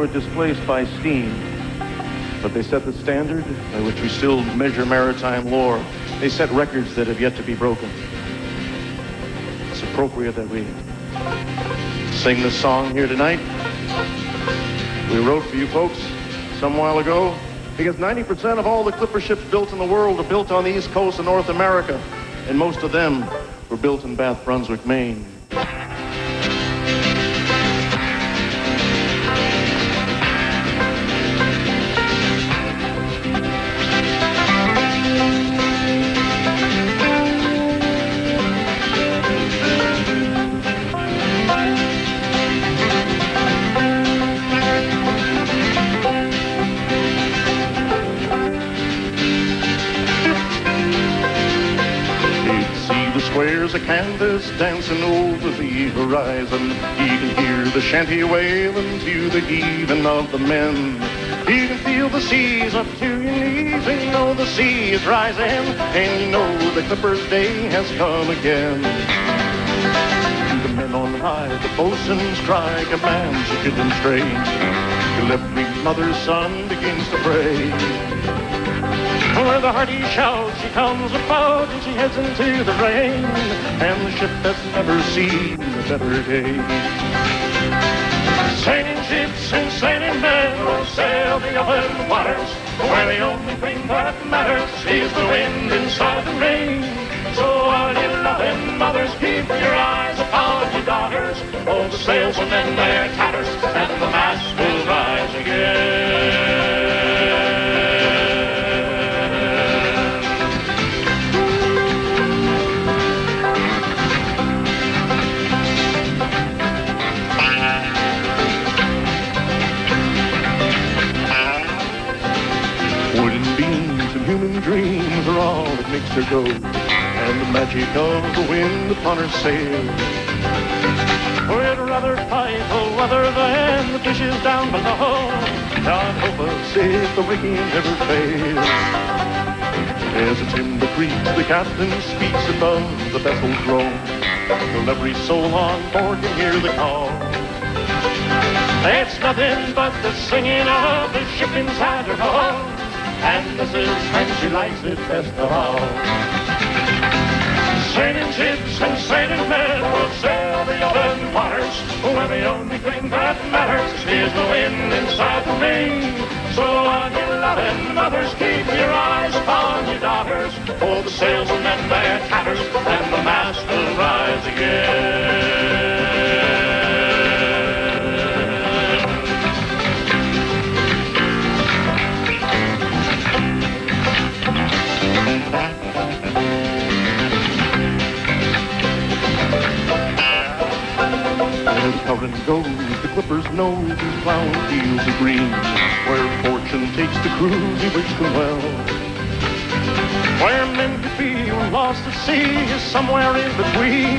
were displaced by steam, but they set the standard by which we still measure maritime lore. They set records that have yet to be broken. It's appropriate that we sing this song here tonight. We wrote for you folks some while ago, because 90% of all the clipper ships built in the world are built on the east coast of North America, and most of them were built in Bath, Brunswick, Maine. Squares of canvas dancing over the horizon. You can hear the shanty wailing to the heaving of the men. You can feel the seas up to your knees, and you know the sea is rising, and you know the clipper's day has come again. To the men on high, the boatswain's cry commands a children strange, till every mother's son begins to pray. Where the hearty shout, she comes about and she heads into the rain, and the ship has never seen a better day. Sailing ships and sailing men will sail the open waters, where the only thing that matters is the wind inside the rain. So all you loving mothers, keep your eyes upon your daughters. Oh, the sails will mend their tatters, and the mast will rise again. Human dreams are all that makes her go, and the magic of the wind upon her sail. We'd rather fight the weather than the dishes down below. God help us if the rigging never fails. As the timber creaks, the captain speaks above the vessel's roll, till every soul on board can hear the call. It's nothing but the singing of the ship inside her hull, and this is when she likes it best of all. Sailing ships and sailing men will sail the open waters, where the only thing that matters is the wind inside the rain. So on you loving mothers, keep your eyes upon your daughters, for the sails will mend their tatters, and the mast will rise again. Where the current goes, the clippers know these plowing fields of green. Where fortune takes the crew, we wish them well. Where men could be when lost at sea is somewhere in between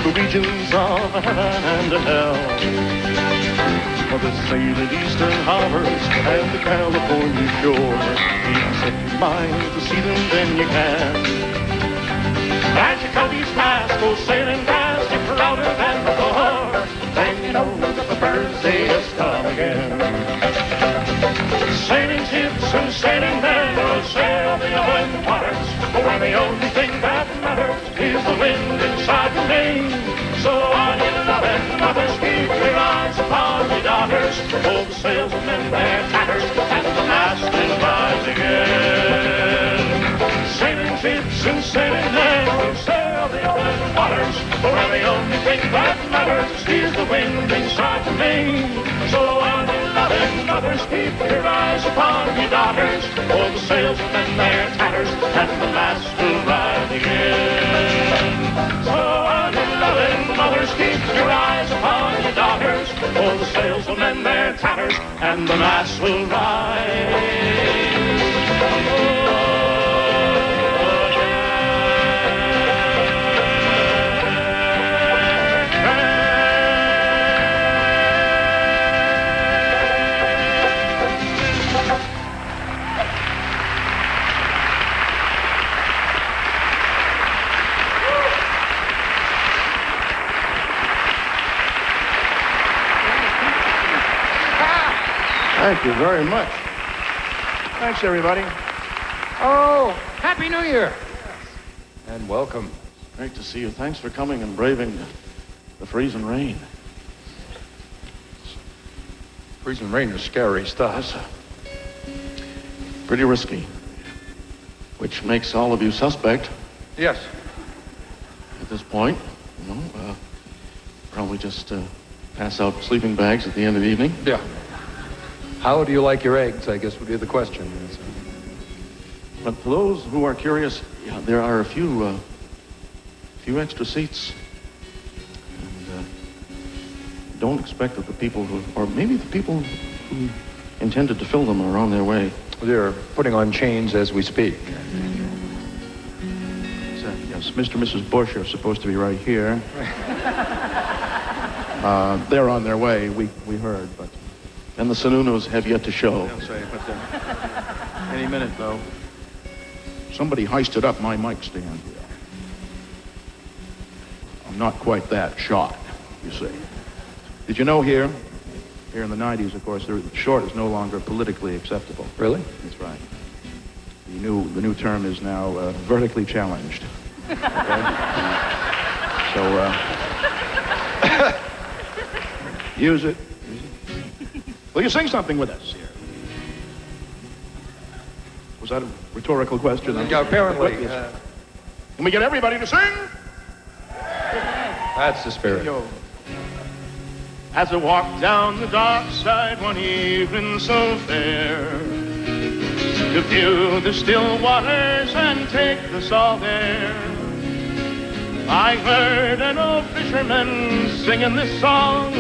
the regions of heaven and hell. For the sailing eastern harbors and the California shore, you can set your mind to see them, then you can. As you cut these masts, go sailing past, you're louder than before, then you know that the birds day has come again. Sailing ships and sailing men will sail the open waters, where the only thing that matters is the wind inside the main. So on you loving mothers, keep your eyes upon your daughters, for the sails will mend their tatters, and the mast will rise again. Sailing ships and sailing men will sail the open waters, where the only thing that matters is the wind inside the main. So on you loving mothers, keep your eyes upon your daughters, for the sails will mend their tatters, and the mast will rise again. So on you loving mothers, keep your eyes upon your daughters, for the sails will mend their tatters, and the mast will rise. Thank you very much. Thanks, everybody. Oh, Happy New Year. And welcome. Great to see you. Thanks for coming and braving the freezing rain. Freezing rain is scary stuff. Pretty risky, which makes all of you suspect Yes. at this point. You know, probably just pass out sleeping bags at the end of the evening. Yeah. How do you like your eggs, I guess would be the question. But for those who are curious, yeah, there are a few extra seats. And don't expect that the people who, or maybe the people who intended to fill them are on their way. They're putting on chains as we speak. Yes, Mr. and Mrs. Bush are supposed to be right here. They're on their way, we heard, but... And the Sununos have yet to show. I'll say, but any minute, though. Somebody hoisted up my mic stand here. I'm not quite that short, you see. Did you know here in the 90s, of course, short is no longer politically acceptable. Really? That's right. The new term is now vertically challenged. Okay? So, use it. Will you sing something with us here? Was that a rhetorical question? Yeah, apparently. Can we get everybody to sing? That's the spirit. As I walked down the dark side one evening so fair, to view the still waters and take the salt air, I heard an old fisherman singing this song,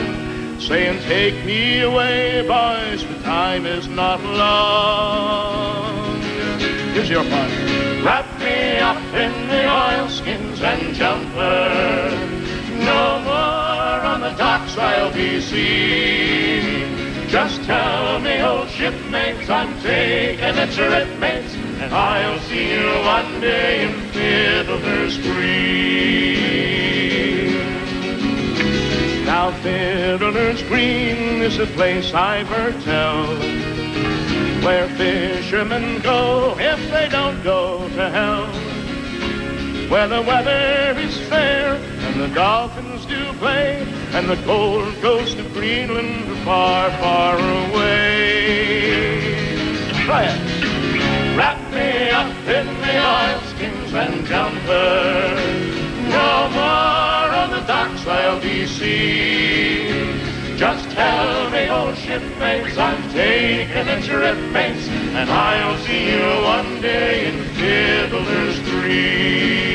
saying, take me away, boys, for time is not long. Here's your part. Wrap me up in the oilskins and jumper, no more on the docks I'll be seen. Just tell me, old shipmates, I'm taking a trip, mates, and I'll see you one day in Fiddler's Green. Now Fiddler's Green is a place I've heard tell, where fishermen go if they don't go to hell, where the weather is fair and the dolphins do play, and the cold coast of Greenland are far, far away. Try it. Wrap me up in the oilskins and jumper, no more on the docks I'll be seen. Just tell me, old shipmates, I'm taking a trip, mates, and I'll see you one day in Fiddler's Green.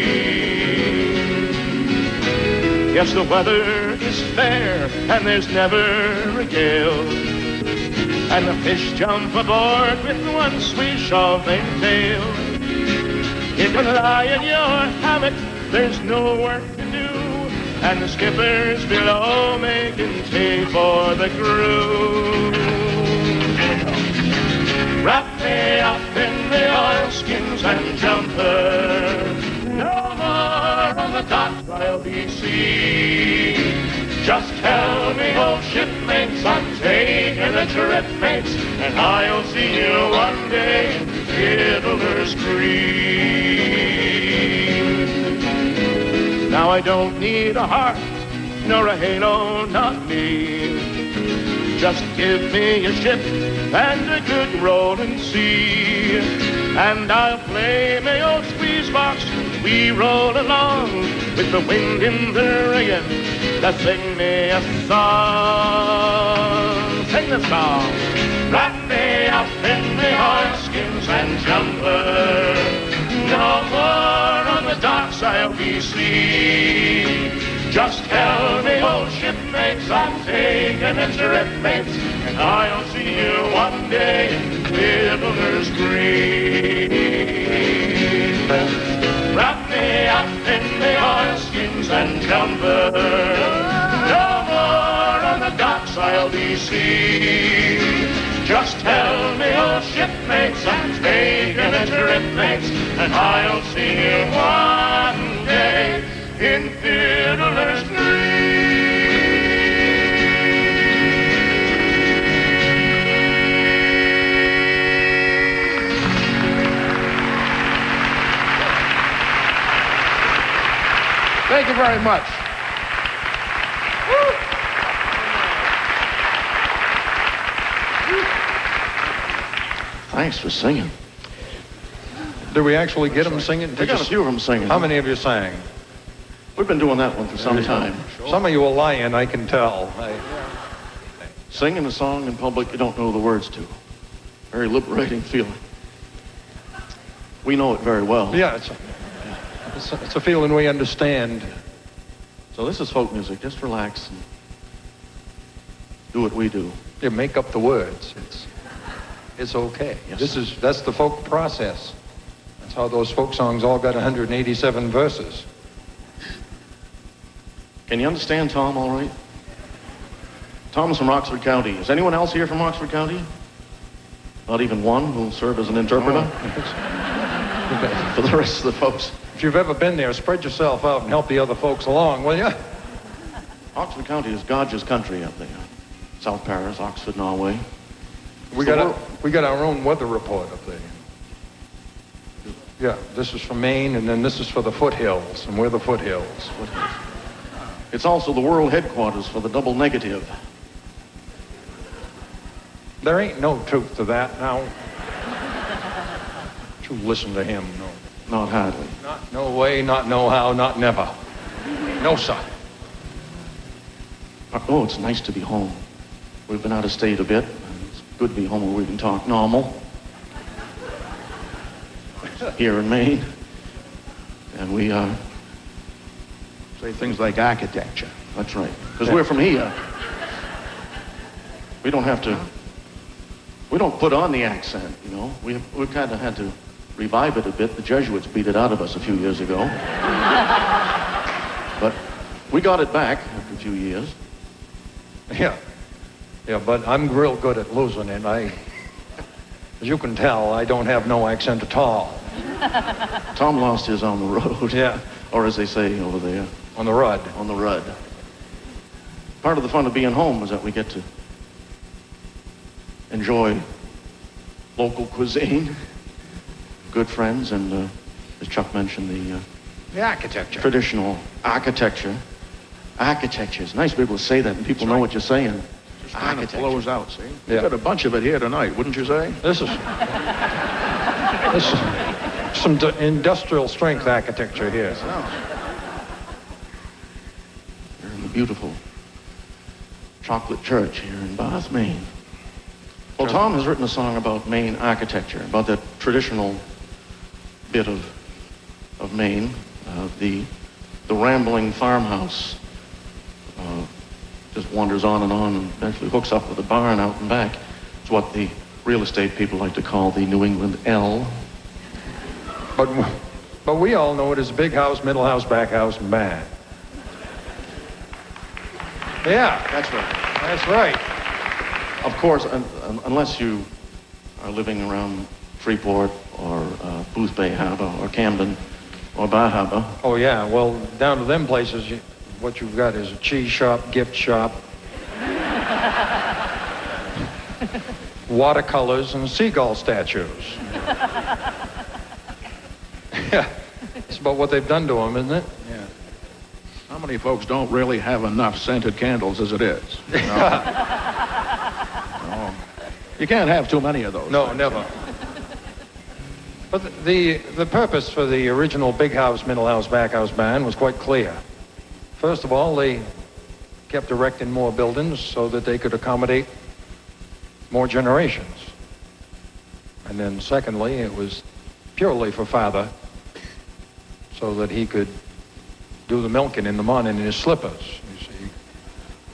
Yes, the weather is fair, and there's never a gale, and the fish jump aboard with one sweet shoving tail. You can lie in your hammock, there's no work to do, and the skipper's below making tea for the crew. Wrap me up in the oilskins and jumper, no more on the docks I'll be seen. Just tell me, old shipmates, I'm taking a trip, mates, and I'll see you one day in Fiddler's Green. Now I don't need a harp, nor a halo, not me. Just give me a ship and a good rolling sea, and I'll play my old squeeze box as we roll along, with the wind in the rigging that sing me a song. Sing the song. Wrap me up in the oilskins and jumper, no more on the docks I'll be seen. Just tell me, old shipmates, I'm taking a trip, mates, and I'll see you one day in Fiddler's Green. Wrap me up in the oilskins and jumper, no more on the docks I'll be seen. Just tell me, old shipmates, I'm taking a trip, mates, and I'll see you one day in Fiddler's Green. very much. Thanks for singing. Did we actually get them singing? We got a few of them singing. How many of you sang? We've been doing that one for some time. Some of you are lying, I can tell. Singing a song in public you don't know the words to. Very liberating feeling. We know it very well. Yeah, it's a feeling we understand. So this is folk music. Just relax and do what we do. You make up the words. It's okay. Yes, That's the folk process. That's how those folk songs all got 187 verses. Can you understand Tom all right? Tom's from Oxford County. Is anyone else here from Oxford County? Not even one who'll serve as an interpreter? For the rest of the folks. If you've ever been there, spread yourself out and help the other folks along, will you? Oxford County is God's country up there. South Paris, Oxford, Norway. We got our own weather report up there. Yeah, this is for Maine, and then this is for the foothills, and we're the foothills. It's also the world headquarters for the double negative. There ain't no truth to that now. You listen to him, no. Not hardly. Not no way, not no how, not never. No, sir. Oh, it's nice to be home. We've been out of state a bit. It's good to be home where we can talk normal. Here in Maine. And we Say things like architecture. That's right. Because we're from here. We don't have to, we don't put on the accent, you know. We've kind of had to revive it a bit. The Jesuits beat it out of us a few years ago. But we got it back after a few years. Yeah, but I'm real good at losing it. As you can tell, I don't have no accent at all. Tom lost his on the road. Yeah. Or as they say over there. On the rud. On the rud. Part of the fun of being home is that we get to enjoy local cuisine, good friends, and as Chuck mentioned, the architecture. Traditional architecture. Architecture. It's nice to be able to say that and people know what you're saying. Just kind of flows out, see? Yeah. We've got a bunch of it here tonight, wouldn't you say? This is some industrial strength architecture here. We're in the beautiful chocolate church here in Bath, Maine. Well, Tom has written a song about Maine architecture, about that traditional bit of Maine, the rambling farmhouse. Just wanders on and eventually hooks up with a barn out and back. It's what the real estate people like to call the New England L. But we all know it as big house, middle house, back house, and barn. Yeah. That's right. That's right. Of course, unless you are living around Freeport or Booth Bay Harbor or Camden or Bar Harbor. Oh, yeah. Well, down to them places, what you've got is a cheese shop, gift shop, watercolors, and seagull statues. Yeah. It's about what they've done to them, isn't it? Yeah. How many folks don't really have enough scented candles as it is? You know? No. You can't have too many of those. No, things. never. But the purpose for the original big house, middle house, back house barn was quite clear. First of all, they kept erecting more buildings so that they could accommodate more generations. And then secondly, it was purely for father so that he could do the milking in the morning in his slippers, you see.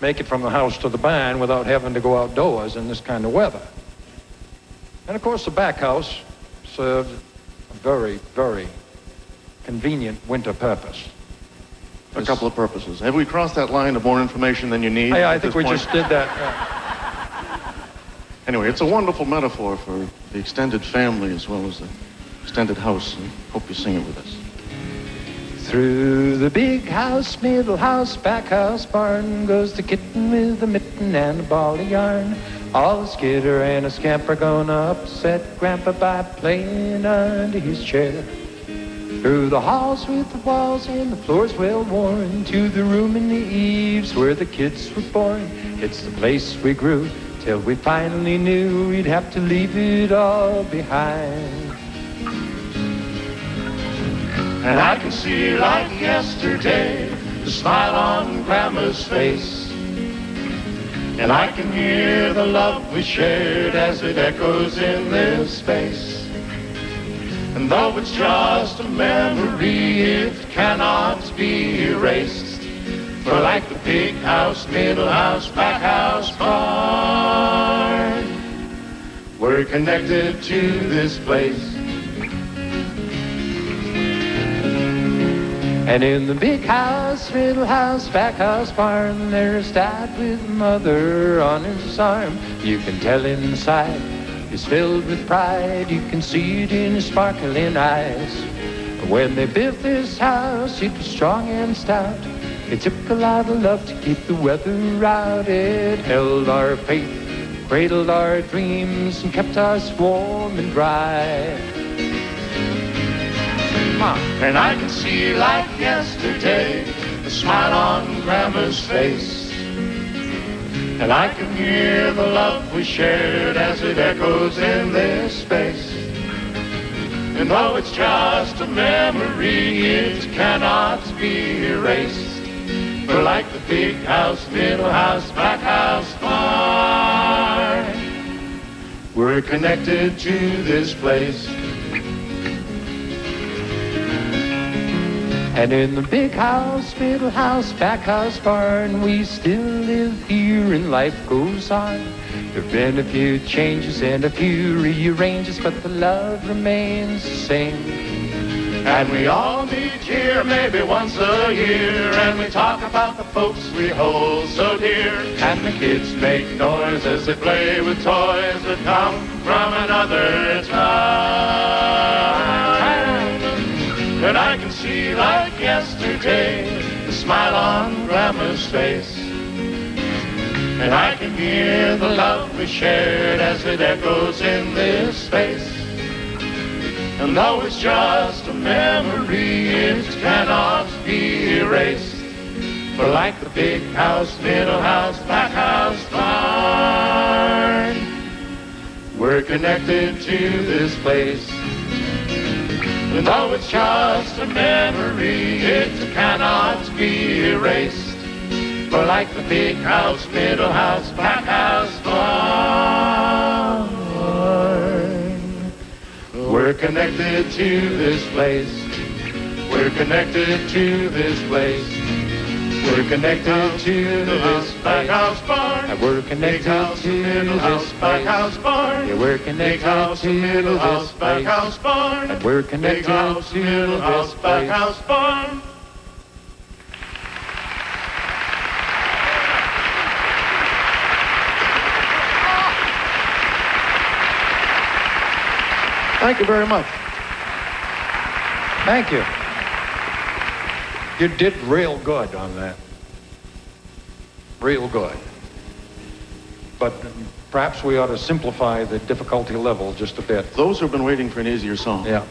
Make it from the house to the barn without having to go outdoors in this kind of weather. And of course, the back house served a very, very convenient winter purpose. A couple of purposes. Have we crossed that line of more information than you need? Yeah, I think we just did that. Anyway, it's a wonderful metaphor for the extended family as well as the extended house. And hope you sing it with us. Through the big house, middle house, back house, barn goes the kitten with a mitten and a ball of yarn. All a skitter and a scamper gonna upset Grandpa by playing under his chair. Through the halls with the walls and the floors well worn, to the room in the eaves where the kids were born. It's the place we grew till we finally knew we'd have to leave it all behind. And I can see like yesterday the smile on Grandma's face. And I can hear the love we shared as it echoes in this space. And though it's just a memory, it cannot be erased. For like the big house, middle house, back house, barn, we're connected to this place. And in the big house, middle house, back house, barn, there's Dad with Mother on his arm. You can tell inside he's filled with pride. You can see it in his sparkling eyes. When they built this house, it was strong and stout. It took a lot of love to keep the weather out. It held our faith, cradled our dreams, and kept us warm and dry. And I can see like yesterday the smile on Grandma's face. And I can hear the love we shared as it echoes in this space. And though it's just a memory, it cannot be erased. For like the big house, middle house, back house, barn, we're connected to this place. And in the big house, middle house, back house, barn, we still live here and life goes on. There've been a few changes and a few rearranges, but the love remains the same. And we all meet here maybe once a year, and we talk about the folks we hold so dear. And the kids make noise as they play with toys that come from another time. And I can see like yesterday the smile on Grandma's face. And I can hear the love we shared as it echoes in this space. And though it's just a memory, it cannot be erased. For like the big house, middle house, back house, barn, we're connected to this place. And though it's just a memory, it cannot be erased. For like the big house, middle house, back house, barn, we're connected to this place. We're connected to this place. We're connected to this back house barn. And we're connected to middle house, this back place. house barn. Yeah, we're Big connected house, to middle house, this back place. house barn. And we're Big connected house, to middle house, this back place. house barn. Thank you very much. Thank you. You did real good on that. Real good. But perhaps we ought to simplify the difficulty level just a bit. Those who've been waiting for an easier song, Yeah.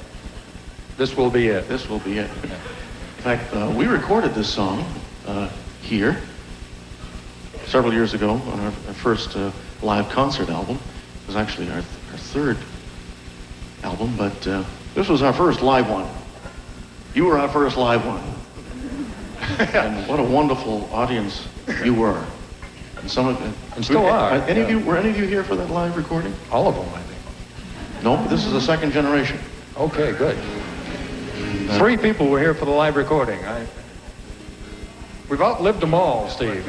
This will be it. this will be it. In fact, we recorded this song here several years ago on our first live concert album. It was actually our third album, but this was our first live one. You were our first live one. And what a wonderful audience you were. And some of it. And still are. Were any of you here for that live recording? All of them, I think. No, this is the second generation. Okay, good. 3 people were here for the live recording. We've outlived them all, Steve.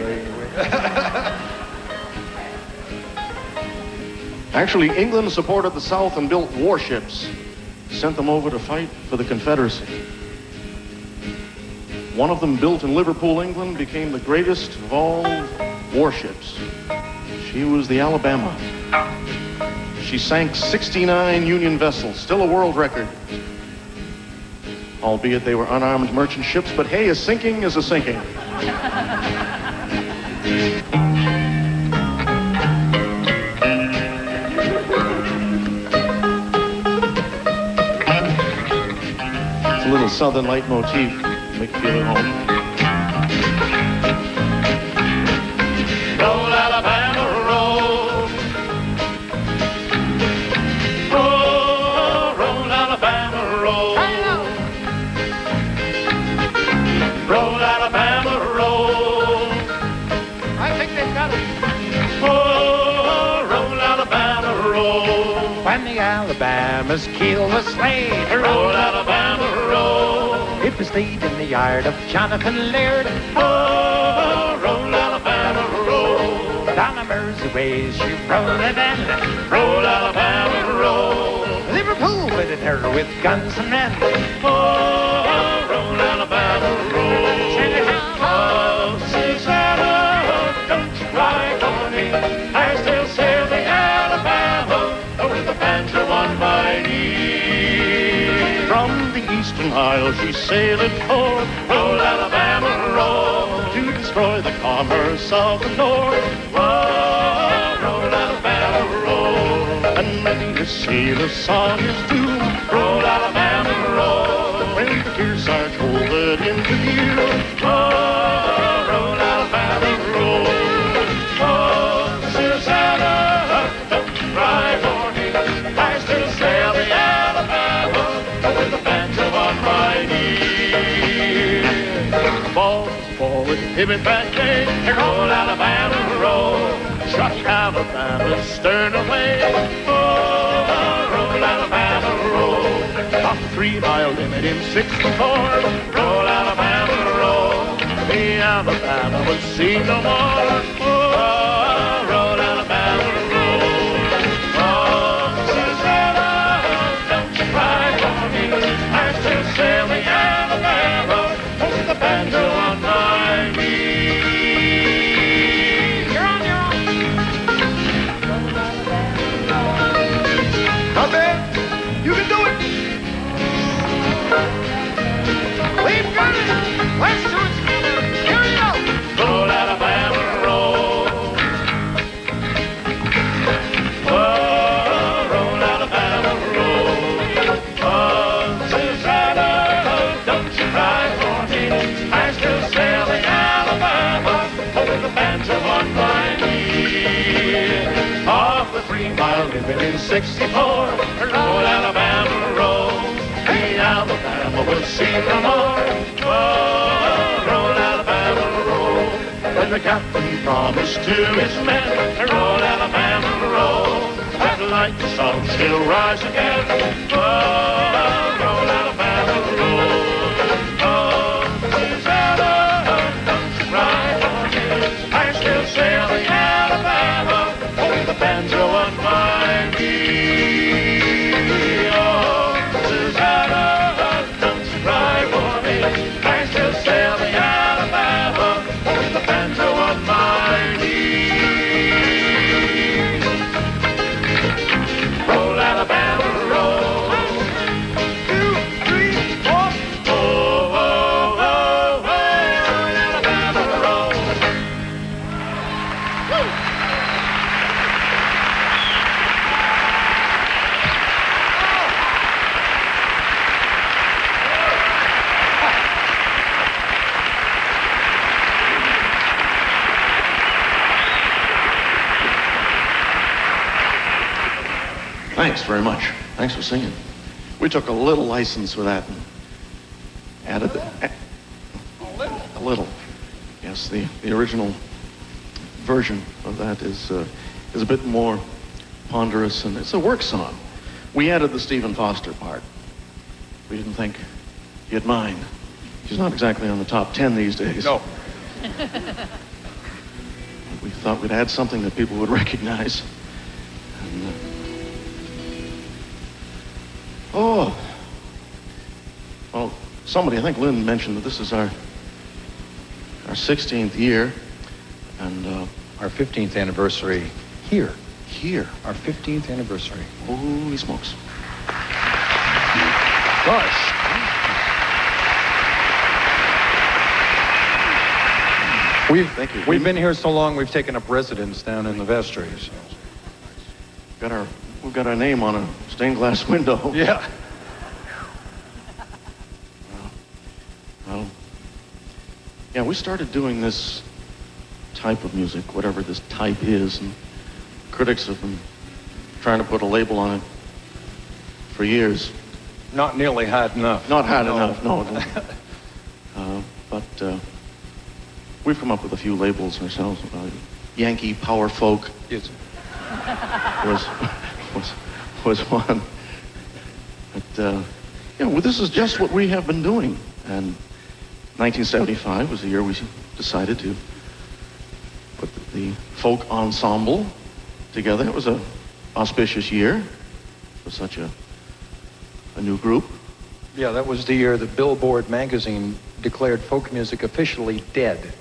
Actually, England supported the South and built warships, sent them over to fight for the Confederacy. One of them, built in Liverpool, England, became the greatest of all warships. She was the Alabama. She sank 69 Union vessels, still a world record. Albeit they were unarmed merchant ships, but hey, a sinking is a sinking. little Southern light motif, make you feel at home. Roll, Alabama, roll. Roll, roll, Alabama, roll. Roll, Alabama, roll. I think they've got it. Oh, roll, Alabama, roll. When the Alabamas keel the sleigh, Roll, Alabama, roll. it was laid in the yard of Jonathan Laird. Oh, roll, Alabama, roll. Down the Mersey ways she rolled it in. Roll, Alabama, roll. Liverpool with her with guns and men. Oh, roll, Alabama, roll. Oh, Susanna, don't you cry for me. I still sail the Alabama with the banjo on my knee. From the Eastern Isles she sailed forth, Roll, Alabama, roll. to destroy the commerce of the North. Oh, roll, Alabama, roll. And many a sailor saw his doom Roll, Alabama, roll. when the Kearsarge folded into view. Oh, roll, Alabama, roll. Oh, Susanna, don't you cry for me. I still sail the Alabama with the banjo on my knee. Balls forward, pivot back, day. Roll, Alabama, roll. Shot Alabama stern away. Oh, roll, Alabama, roll. Off the 3-mile limit in 64. Roll, Alabama, roll. The Alabama was seen no more. Oh, roll, Alabama, roll. Oh, Susanna, don't you cry for me. I still sail the Alabama with the banjo on my knee. You're on your own. Come in. You can do it. We've got it. Let's do it, Schooner. Here we go. Roll, Alabama, roll. Oh, roll, Alabama, roll. Oh, Susanna, don't you cry for me. I still sail the Alabama with the banjo on my knee. Off the 3-mile limit in 64. Roll, Alabama, roll. The Alabama will see no more. Oh, roll, Alabama, roll. When the captain promised to his men, roll, Alabama, roll. That like the sun still rise again. Oh, roll, Alabama, roll. Oh, Susanna, don't you cry for me. I still sail the Alabama with the banjo on my knee. Oh, Susanna, don't you cry for me. I still sail the Alabama with the banjo on my knee. Roll, Alabama, roll. 2, 3, 4. Oh, oh, oh, oh, Alabama, roll. Thanks very much. Thanks for singing. We took a little license with that and added a little. Yes, the original version of that is a bit more ponderous, and it's a work song. We added the Stephen Foster part. We didn't think you'd mind. She's not exactly on the top 10 these days. No. We thought we'd add something that people would recognize. And, oh. Well, somebody, I think Lynn mentioned that this is our 16th year, and Our 15th anniversary here. here. Our 15th anniversary. Holy smokes. Gosh. Thank you. We've been here so long, we've taken up residence down in the vestries. We've got our name on a stained glass window. Yeah. we started doing this type of music, whatever this type is, and critics have been trying to put a label on it for years. Not nearly hard enough. Not hard enough, no. But we've come up with a few labels ourselves. Yankee Power Folk Yes. was one. But well, this is just what we have been doing. And 1975 was the year we decided to put the folk ensemble together. It was an auspicious year for such a new group. Yeah, that was the year that Billboard magazine declared folk music officially dead.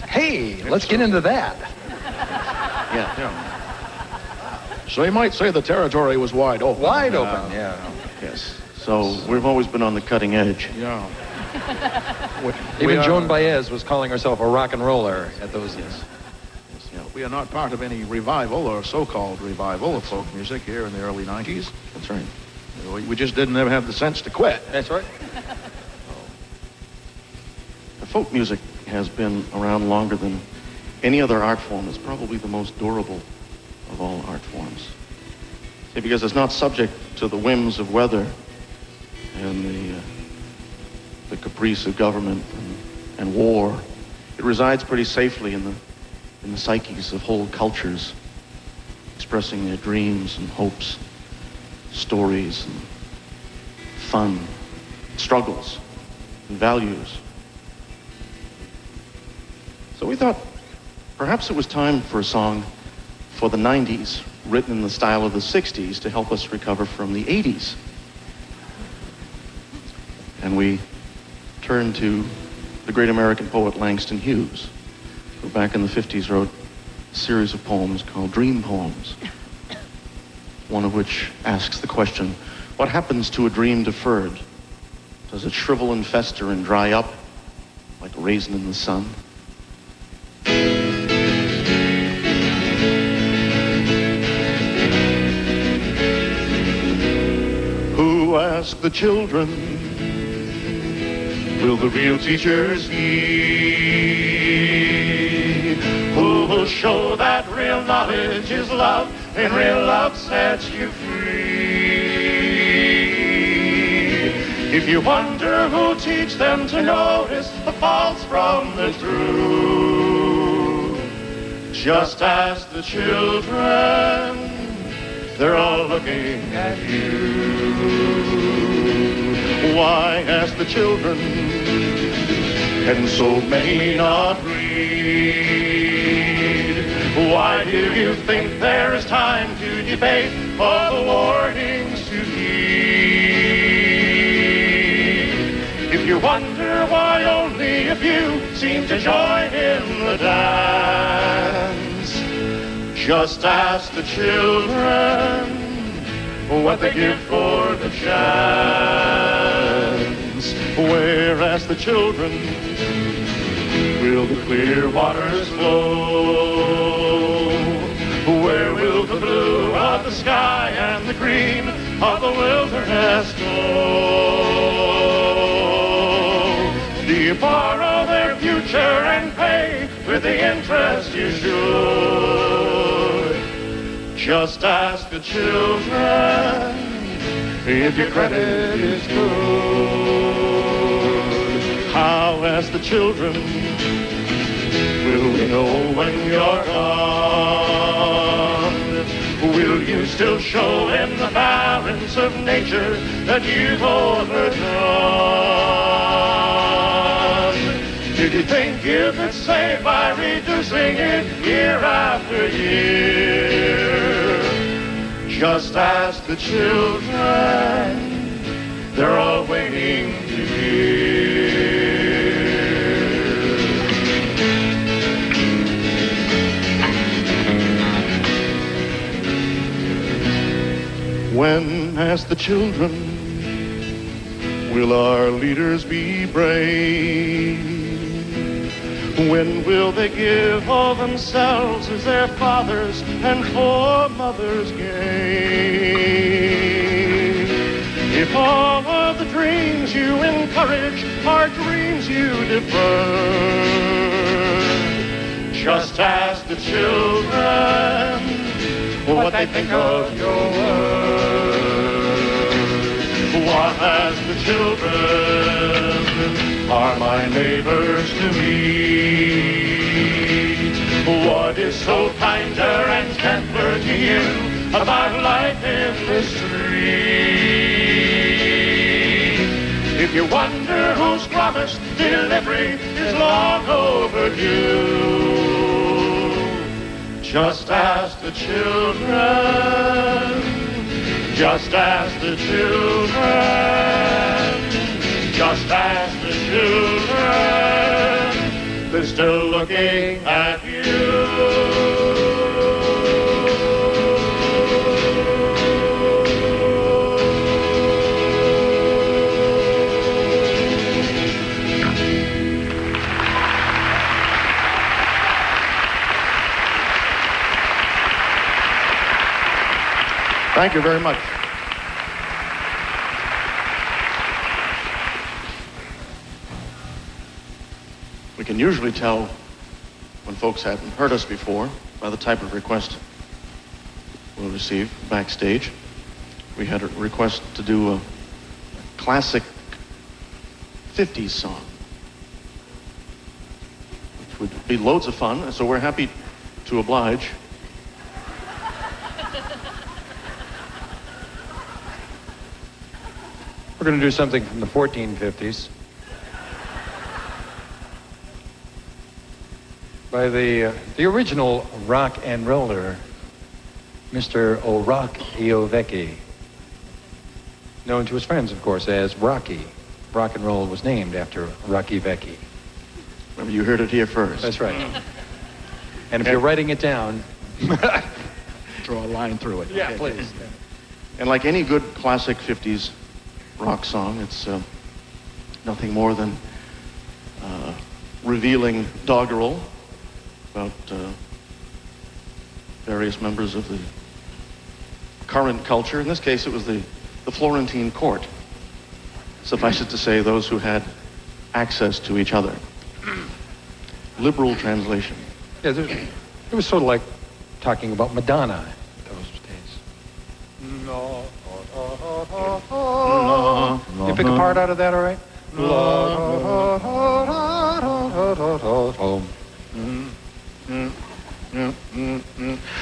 Hey, let's get into that. Yeah. So you might say the territory was wide open. Wide open, yeah. Yes. So we've always been on the cutting edge. Yeah. Even Joan Baez was calling herself a rock and roller at those days. We are not part of any revival or so-called revival of folk music here in the early 90s. That's right. We just didn't ever have the sense to quit. That's right. The folk music has been around longer than any other art form. It's probably the most durable of all art forms. See, because it's not subject to the whims of weather and the caprice of government and war. It resides pretty safely in the psyches of whole cultures, expressing their dreams and hopes, stories and fun, struggles and values. So we thought perhaps it was time for a song for the 90s, written in the style of the 60s to help us recover from the 80s. And we turned to the great American poet Langston Hughes, who back in the 50s wrote a series of poems called Dream Poems, one of which asks the question, what happens to a dream deferred? Does it shrivel and fester and dry up like a raisin in the sun? Who ask the children, will the real teachers be? Who will show that real knowledge is love and real love sets you free? If you wonder who'll teach them to notice the false from the true, just ask the children, they're all looking at you. Why ask the children, and so many not read? Why do you think there is time to debate all the warnings to heed? If you wonder why only a few seem to join in the dance, just ask the children what they give for the chance. Whereas the children, will the clear waters flow? Where will the blue of the sky and the green of the wilderness go? Do you borrow their future and pay with the interest you should? Just ask the children if your credit is good. How ask the children, will we know when you're gone? Will you still show in the balance of nature that you've overdone? Did you think you could save by reducing it year after year? Just ask the children, they're all waiting to hear. When, ask the children, will our leaders be brave? When will they give all themselves as their fathers and foremothers gave? If all of the dreams you encourage our dreams you defer. Just ask the children what they think of your words. What as the children are my neighbors to me? What is so kinder and gentler to you about life in the street? If you wonder whose promised delivery is long overdue, just ask the children. Just ask the children. Just ask the children. They're still looking at you. Thank you very much. We can usually tell when folks hadn't heard us before by the type of request we'll receive backstage. We had a request to do a classic 50s song, which would be loads of fun, and so we're happy to oblige. We're going to do something from the 1450s by the original rock and roller, Mr. O'Rock Ioveki, known to his friends, of course, as Rocky. Rock and roll was named after Rocky Vecchi. Remember, you heard it here first. That's right. And if you're writing it down, draw a line through it. yeah, Okay. please. And like any good classic 50s rock song, it's nothing more than revealing doggerel about various members of the current culture. In this case, it was the Florentine court. Suffice it to say, those who had access to each other. Liberal translation. Yeah, it was sort of like talking about Madonna those days. No. You pick a part out of that, all right?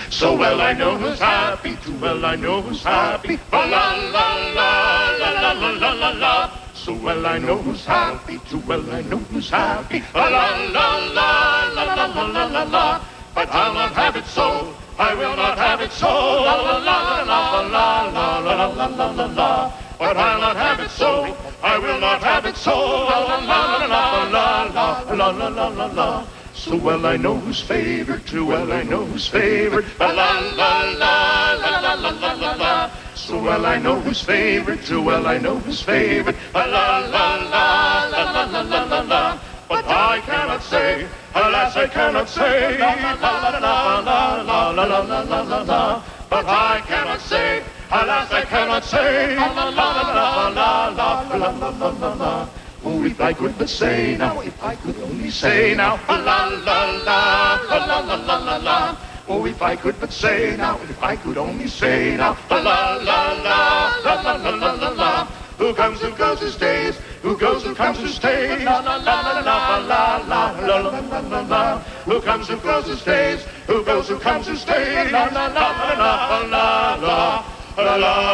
So well I know who's happy, too well I know who's happy. La la la la la la la la la la. So well I know who's happy, too well I know who's happy. La la la la la la la la la la. But I'll not have it so. I will not have it so. La la la la la la la la la la la la. But I'll not have it so. I will not have it so. La la la la la la la la la la la. So well I know who's favored, too well I know who's favored. La la la la la la la la la la. So well I know who's favored, too well I know who's favored. La la la la la la la la la la. But I cannot say, alas I cannot say. La la la la la la la la la la la la. But I cannot say, alas I cannot say. La la la la la la la la la la la. Oh, if I could but say now, if I could only say now, la la la la la la la la la. Oh, if I could but say now, if I could only say now, la la la la la la la la la la. Who comes, who goes, who stays? Who goes, who comes, who stays? La la la la la la la la la la la la. Who comes, who goes, who stays? Who goes, who comes, who stays? La la la la la la la la la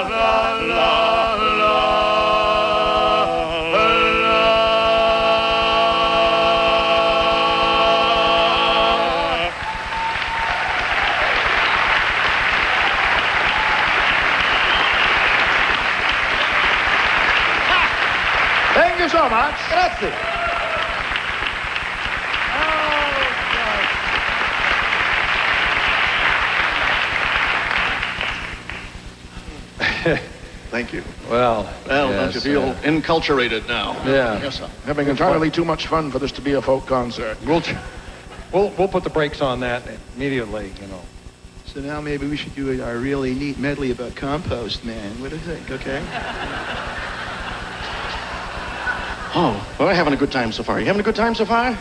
la la. Thank you so much. Grazie. Thank you. Well, Well, don't yes, you feel enculturated now? Yeah. Yes, sir. Having entirely too much fun for this to be a folk concert. We'll put the brakes on that immediately, you know. So now maybe we should do a really neat medley about compost, man. What do you think, okay? Oh, well, I'm having a good time so far. You having a good time so far?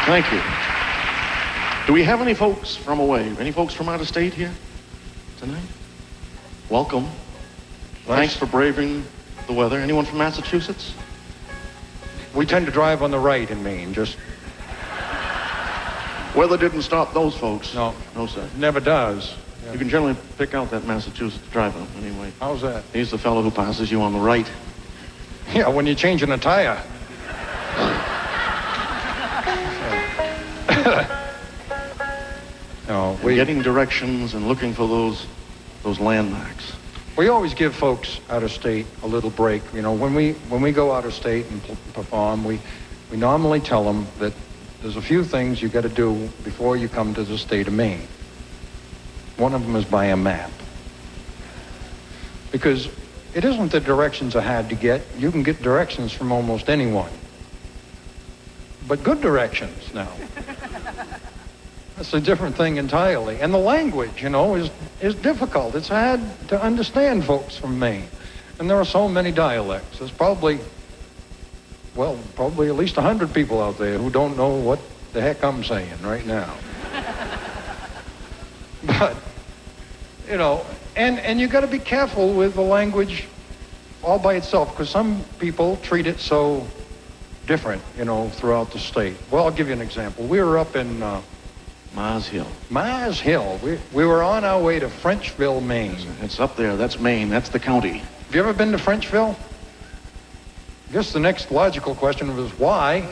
Thank you. Do we have any folks from away? Any folks from out of state here tonight? Welcome. Thanks for braving the weather. Anyone from Massachusetts? We tend to drive on the right in Maine, just Weather didn't stop those folks. no, No, sir. never does. You can generally pick out that Massachusetts driver anyway. How's that? He's the fellow who passes you on the right. Yeah, when you're changing a tire. No, Getting directions and looking for those landmarks. we always give folks out of state a little break. You know, when we go out of state and perform, we normally tell them that there's a few things you got to do before you come to the state of Maine. One of them is buy a map. Because it isn't that directions are hard to get. You can get directions from almost anyone. But good directions now. That's a different thing entirely. And the language, you know, is difficult. It's hard to understand folks from Maine. And there are so many dialects. There's probably at least 100 people out there who don't know what the heck I'm saying right now. But, you know, and you got to be careful with the language all by itself, because some people treat it so different, you know, throughout the state. Well, I'll give you an example. We were up in Mars Hill. Mars Hill. We were on our way to Frenchville, Maine. It's up there. That's Maine. That's the county. Have you ever been to Frenchville? I guess the next logical question was why?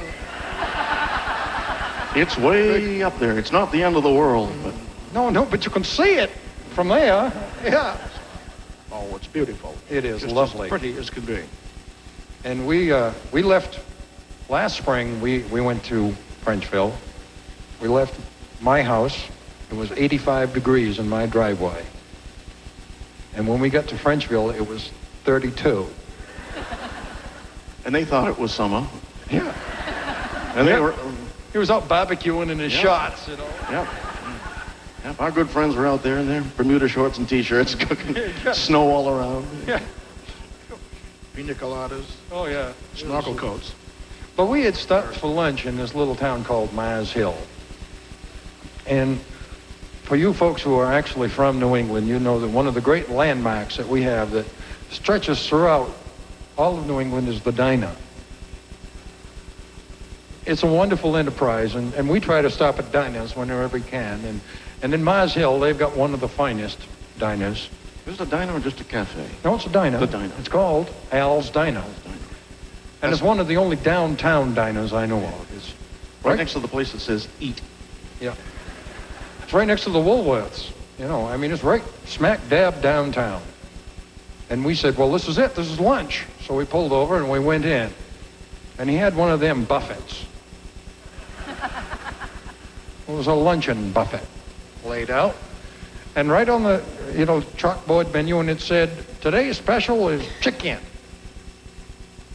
It's way up there. It's not the end of the world, but No, but you can see it from there. Yeah. Oh, it's beautiful. It is Just lovely. as pretty as can be. And we left last spring. We went to Frenchville. We left my house. It was 85 degrees in my driveway. And when we got to Frenchville, it was 32. and they thought it was summer. Yeah. And they were. He was out barbecuing in his shorts, you know. Yep. Yep. Our good friends were out there in their Bermuda shorts and T-shirts, cooking snow all around. Yeah. Pina coladas, Oh, yeah. snorkel coats. But we had stopped for lunch in this little town called Mars Hill. And for you folks who are actually from New England, you know that one of the great landmarks that we have that stretches throughout all of New England is the diner. It's a wonderful enterprise, and we try to stop at diners whenever we can. And in Mars Hill, they've got one of the finest diners. Is it a diner or just a cafe? No, it's a diner. The diner. It's called Al's Diner. And it's one of the only downtown diners I know of. It's Right next to the place that says eat. Yeah. It's right next to the Woolworths. You know, I mean, it's right smack dab downtown. And we said, well, this is it. This is lunch. So we pulled over and we went in. And he had one of them buffets. It was a luncheon buffet laid out. And right on the, you know, chalkboard menu, and it said, today's special is chicken.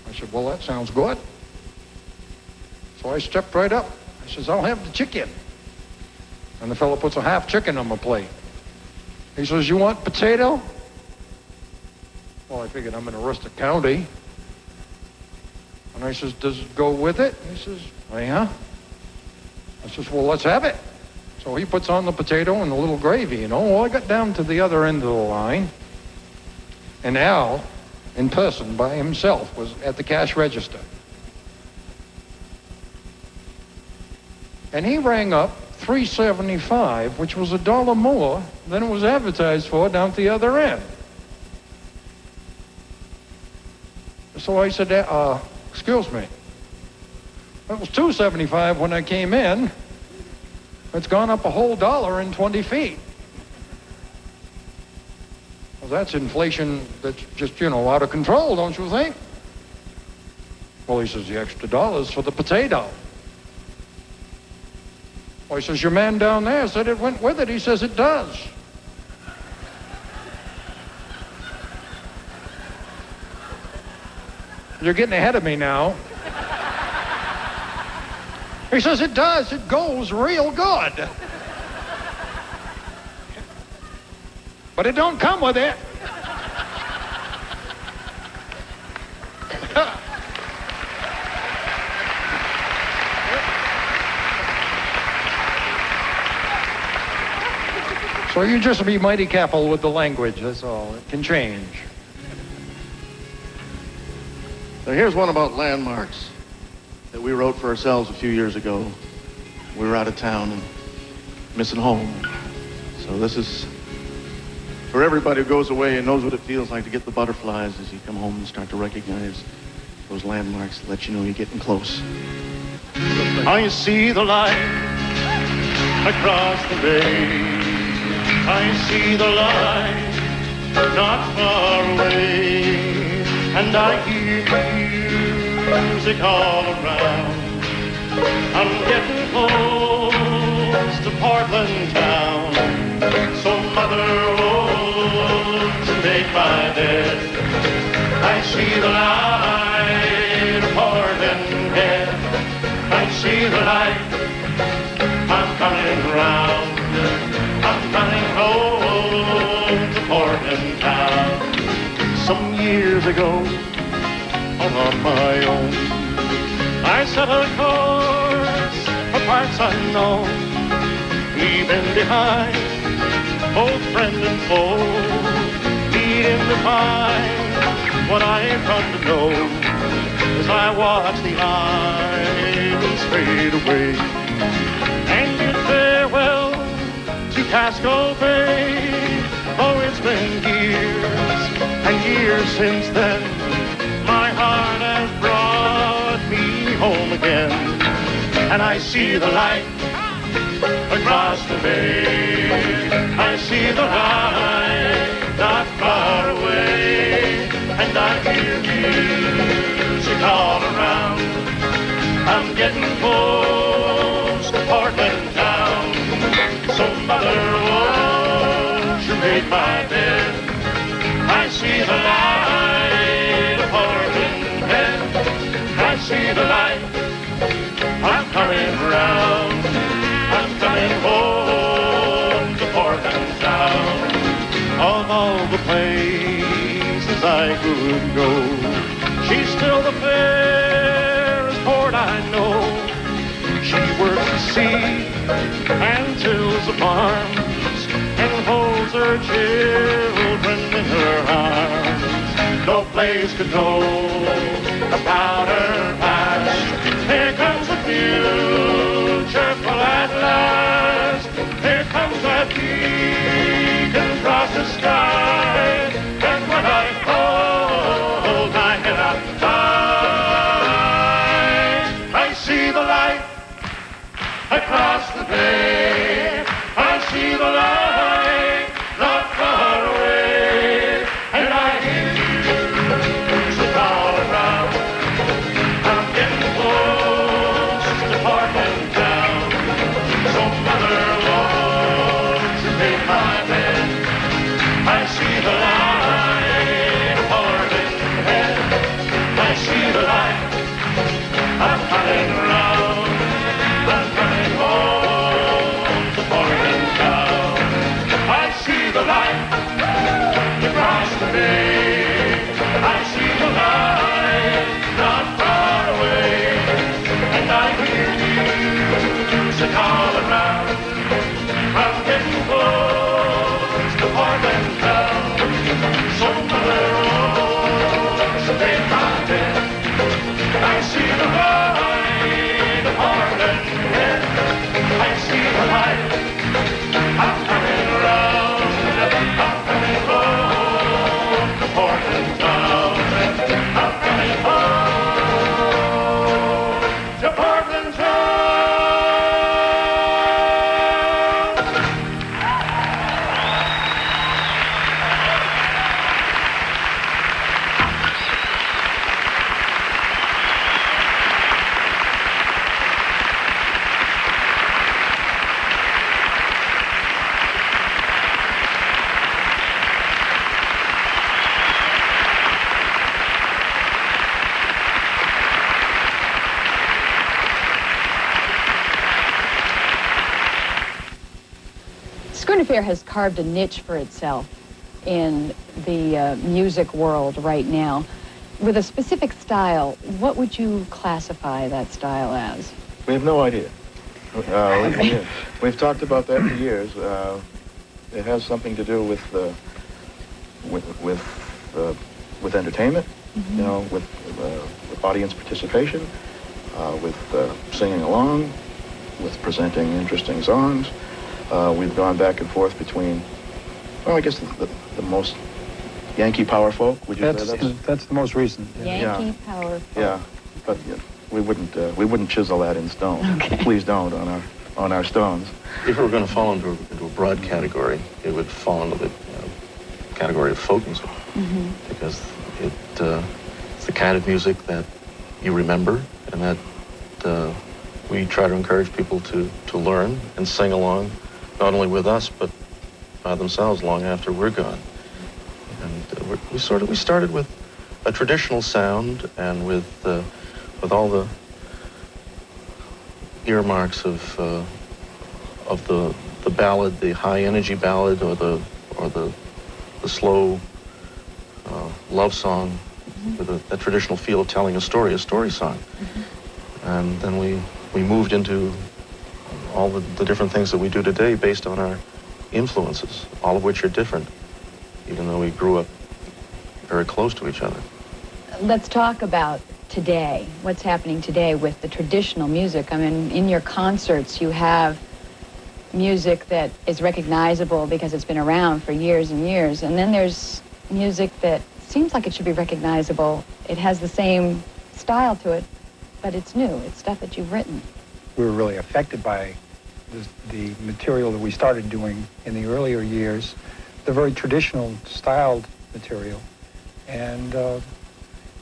I said, well, that sounds good. So I stepped right up. I says, I'll have the chicken. And the fellow puts a half chicken on my plate. He says, you want potato? Well, I figured I'm in a rustic county. And I says, does it go with it? He says, oh, yeah. I says, well, let's have it. So he puts on the potato and the little gravy, you know. Well, I got down to the other end of the line. And Al, in person, by himself, was at the cash register. And he rang up $3.75, which was $1 more than it was advertised for down at the other end. So I said, excuse me. It was $2.75 when I came in. It's gone up a whole $1 in 20 feet. Well, that's inflation that's just, you know, out of control, don't you think? Well, he says, the extra $1 for the potato. Well, he says, your man down there said it went with it. He says, it does. You're getting ahead of me now. He says, it does. It goes real good. But it don't come with it. So you just be mighty careful with the language, that's all. It can change. So here's one about landmarks that we wrote for ourselves a few years ago. We were out of town and missing home. So this is for everybody who goes away and knows what it feels like to get the butterflies as you come home and start to recognize those landmarks that let you know you're getting close. I see the light across the bay. I see the light not far away. And I hear music all around. I'm getting close to Portland town. So mother, won't you make my bed? I see the light of Portland head. I see the light. I'm coming round. I'm coming home to Portland town. Some years ago, all on my own, I set a course for parts unknown, leaving behind both friend and foe, needing to find what I had come to know as I watch the islands fade away and bid farewell to Casco Bay. Oh, it's been years and years since then. My heart has brought me home again, and I see the light across the bay. I see the light not far away, and I hear music all around. I'm getting close to Portland town. So mother, won't you make my bed? I see the light of Portland head. I see the light. I'm coming round. I'm coming home to Portland town. Of all the places I could go, she's still the fairest port I know. She works the sea and tills the farms and holds her children in her arms. No place could go about her past. Here comes the future full at last. Here comes that beacon across the sky. And when I hold my head up high, I see the light across the bay. I see the light not far away, and I hear music all around. I'm getting close to Portland town. So mother, won't you take my bed? I see the light of Portland head. I see the light. I'm coming round. I'm coming home to Portland town. I see the light across the bay. I see the light not far away, and I hear music all around. I'm getting close to Portland town. So mother, won't you take my bed? I see the light of Portland head. I see the light. I'm coming around. I'm coming home to Portland town. I'm coming home to Portland town. Schooner has carved a niche for itself in the music world right now. With a specific style, what would you classify that style as? We have no idea. We've talked about that for years. It has something to do with entertainment, you know, with audience participation, with singing along, with presenting interesting songs. We've gone back and forth between, well, I guess the most Yankee power folk. Would you say That's the most recent. Yankee power folk. Yeah, but we wouldn't chisel that in stone. Okay. Please don't on our stones. If it were going to fall into a broad category, it would fall into the category of folk music, because it's the kind of music that you remember, and that we try to encourage people to learn and sing along, not only with us, but by themselves long after we're gone. And we started with a traditional sound, and with all the earmarks of the ballad, the high energy ballad, or the slow love song with a traditional feel of telling a story song. And then we moved into all the different things that we do today based on our influences, all of which are different, even though we grew up very close to each other. Let's talk about today, what's happening today with the traditional music. I mean, in your concerts, you have music that is recognizable because it's been around for years and years, and then there's music that seems like it should be recognizable. It has the same style to it, but it's new. It's stuff that you've written. We were really affected by the material that we started doing in the earlier years, the very traditional styled material. And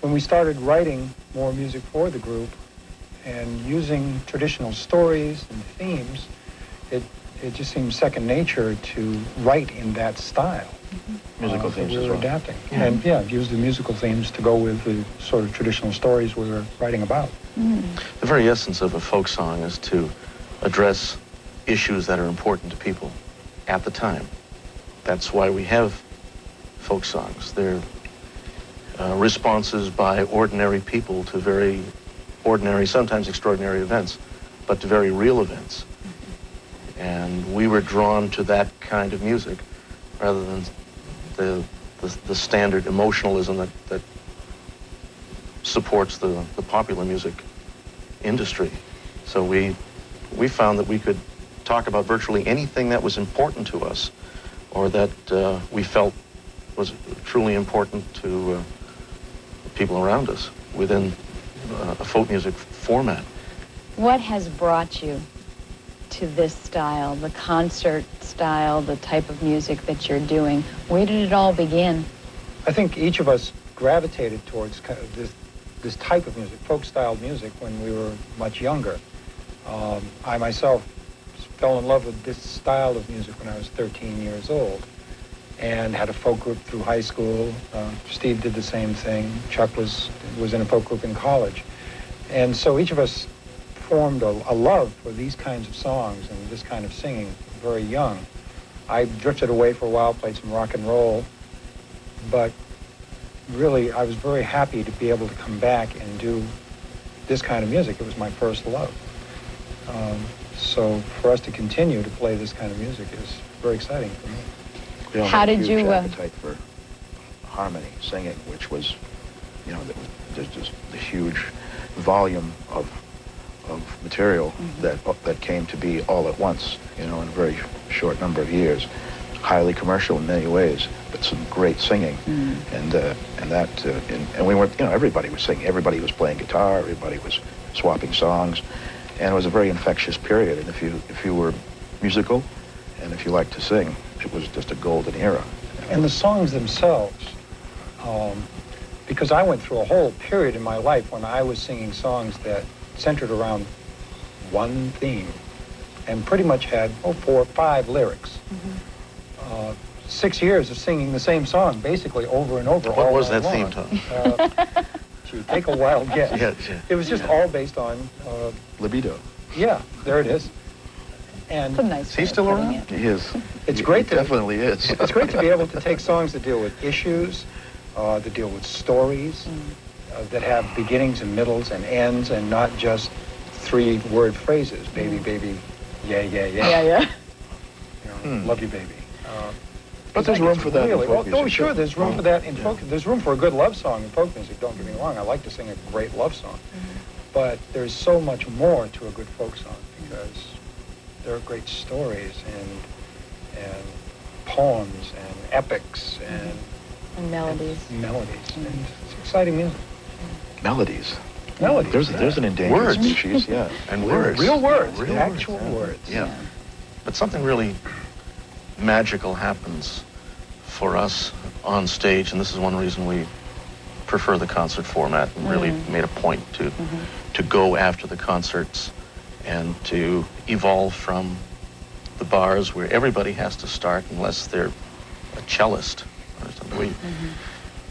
when we started writing more music for the group and using traditional stories and themes, it just seemed second nature to write in that style. Musical themes we as were well. adapting. And use the musical themes to go with the sort of traditional stories we were writing about. The very essence of a folk song is to address issues that are important to people at the time. That's why we have folk songs. They're responses by ordinary people to very ordinary, sometimes extraordinary events, but to very real events. And we were drawn to that kind of music rather than the standard emotionalism that supports the popular music industry. So we found that we could talk about virtually anything that was important to us, or that we felt was truly important to people around us within a folk music format. What has brought you to this style, the concert style, the type of music that you're doing? Where did it all begin? I think each of us gravitated towards kind of this type of music, folk-styled music, when we were much younger. I myself fell in love with this style of music when I was 13 years old and had a folk group through high school. Steve did the same thing. Chuck was in a folk group in college. And so each of us formed a love for these kinds of songs and this kind of singing very young. I drifted away for a while, played some rock and roll, but really I was very happy to be able to come back and do this kind of music. It was my first love. So for us to continue to play this kind of music is very exciting for me. We all How had a did huge you, appetite for harmony, singing, which was, there's just the huge volume of material that came to be all at once, in a very short number of years. Highly commercial in many ways, but some great singing, and we weren't, everybody was singing, everybody was playing guitar, everybody was swapping songs, and it was a very infectious period. And if you were musical, and if you liked to sing, it was just a golden era. And the songs themselves, because I went through a whole period in my life when I was singing songs that centered around one theme and pretty much had 4 or 5 lyrics. 6 years of singing the same song basically over and over. What was that long. theme, Tom? Gee, take a wild guess. Yeah. It was just all based on Libido. yeah, there it is. And It's a nice Is he way of still putting around? it. He is. It's great He to- definitely is. it's great to be able to take songs that deal with issues, that deal with stories, that have beginnings and middles and ends, and not just 3-word phrases. Baby, baby, yeah, yeah, yeah. Yeah. Love you, baby. But there's room for that in really, folk music, oh, sure, too. there's room for that in folk. There's room for a good love song in folk music, don't get me wrong. I like to sing a great love song. But there's so much more to a good folk song because there are great stories and poems and epics And melodies. and it's exciting music. Melodies. Melodies. There's an endangered Words. species, yeah. And words. Real words, Real actual words, words. Yeah. But something really magical happens for us on stage, and this is one reason we prefer the concert format and really made a point to go after the concerts and to evolve from the bars where everybody has to start unless they're a cellist or something.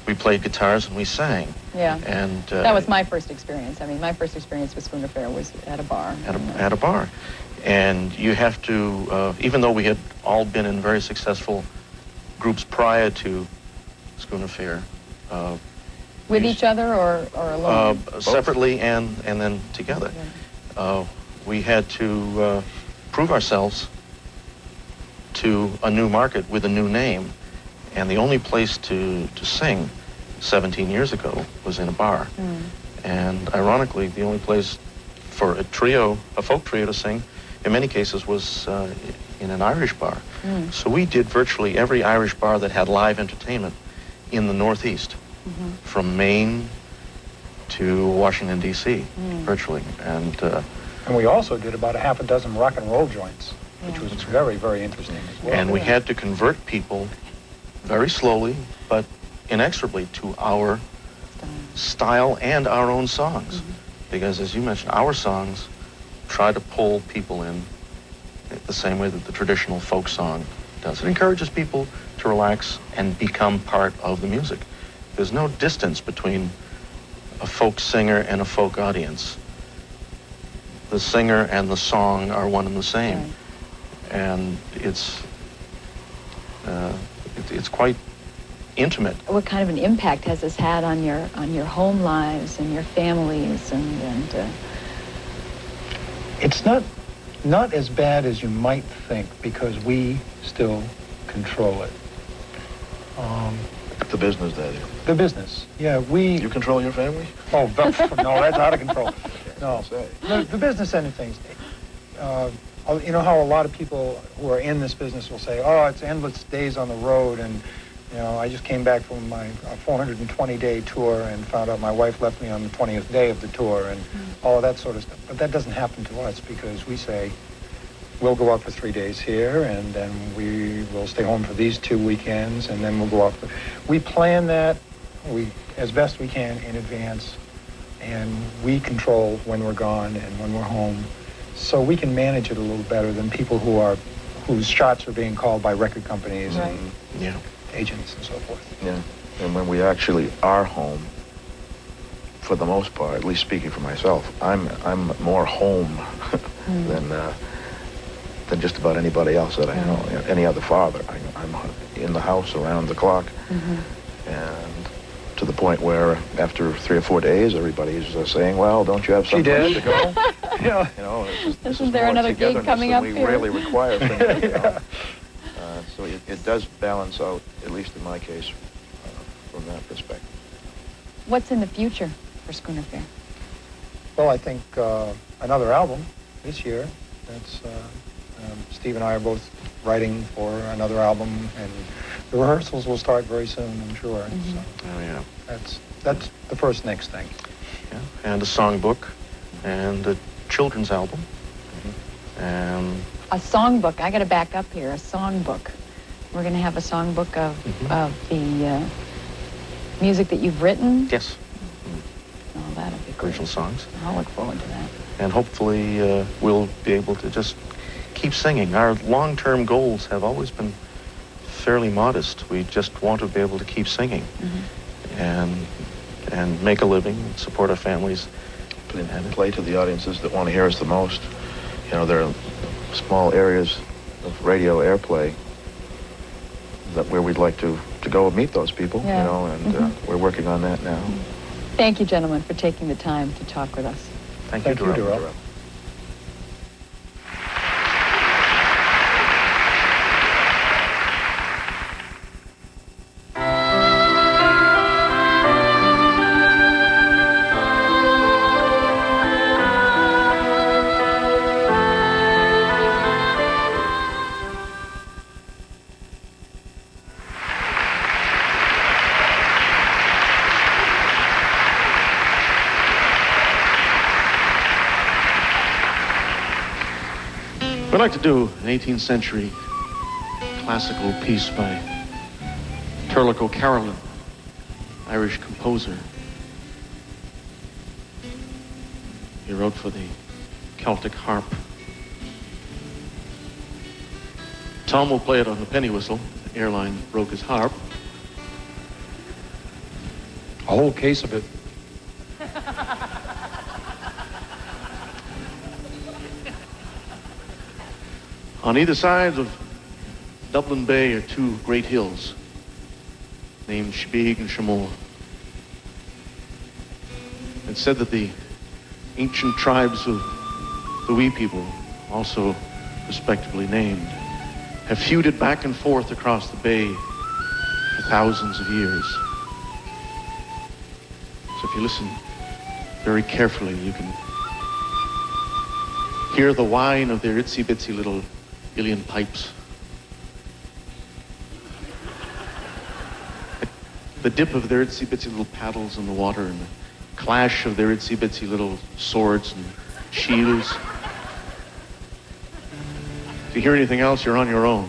We played guitars and we sang. Yeah. And That was my first experience. I mean, my first experience with Schooner Fair was at a bar. at a bar. And you have to, even though we had all been in very successful groups prior to Schooner Fair, With each other or alone? separately and then together, we had to prove ourselves to a new market with a new name. And the only place to sing 17 years ago was in a bar. And ironically, the only place for a folk trio to sing, in many cases, was in an Irish bar. So we did virtually every Irish bar that had live entertainment in the Northeast, from Maine to Washington, D.C., virtually. And we also did about a half a dozen rock and roll joints, which was very, very interesting as well. and we had to convert people very slowly, but inexorably, to our style and our own songs. Because, as you mentioned, our songs try to pull people in the same way that the traditional folk song does. It encourages people to relax and become part of the music. There's no distance between a folk singer and a folk audience. The singer and the song are one and the same. Right. And it's quite intimate. What kind of an impact has this had on your home lives and your families and It's not as bad as you might think because we still control it. The business, that is. The business, yeah, You control your family? Oh, no, that's out of control. No, Say. the business end of things. You know how a lot of people who are in this business will say, "Oh, it's endless days on the road," and you know, I just came back from my 420-day tour and found out my wife left me on the 20th day of the tour, and all of that sort of stuff. But that doesn't happen to us because we say, we'll go out for 3 days here, and then we will stay home for these 2 weekends, and then we'll go out. We plan that as best we can in advance, and we control when we're gone and when we're home, so we can manage it a little better than people whose shots are being called by record companies Right. and agents and so forth. Yeah. And when we actually are home, for the most part, at least speaking for myself, I'm more home than just about anybody else that I know. You know, any other father. I'm in the house around the clock, and to the point where after 3 or 4 days, everybody's saying, "Well, don't you have She something did. to go?" Yeah. You know, this Isn't is there more another gig togetherness coming than up we here? really require from you, you know? So it does balance out, at least in my case, from that perspective. what's in the future for Schooner Fair? Well, I think another album this year. That's Steve and I are both writing for another album, and the rehearsals will start very soon, I'm sure. So Oh, yeah. that's the first next thing. Yeah. And a songbook and a children's album. And A songbook. I got to back up here. A songbook. We're going to have a songbook of the music that you've written. yes, Oh, that'll be great. original songs. I'll look forward to that. And hopefully we'll be able to just keep singing. Our long-term goals have always been fairly modest. We just want to be able to keep singing and make a living, support our families. And play to the audiences that want to hear us the most. You know, there are small areas of radio airplay where we'd like to go and meet those people, Yeah. you know, and we're working on that now. Thank you, gentlemen, for taking the time to talk with us. Thank Thank you, Darrell. Darrell. We'd like to do an 18th century classical piece by Turlough O'Carolan, Irish composer. He wrote for the Celtic harp. Tom will play it on the penny whistle. The airline broke his harp. A whole case of it. On either side of Dublin Bay are two great hills named Shebig and Shamor. It's said that the ancient tribes of the Wee people, also respectively named, have feuded back and forth across the bay for thousands of years. So if you listen very carefully, you can hear the whine of their itsy-bitsy little Ilian pipes. The dip of their itsy-bitsy little paddles in the water and the clash of their itsy-bitsy little swords and shields. If you hear anything else, you're on your own.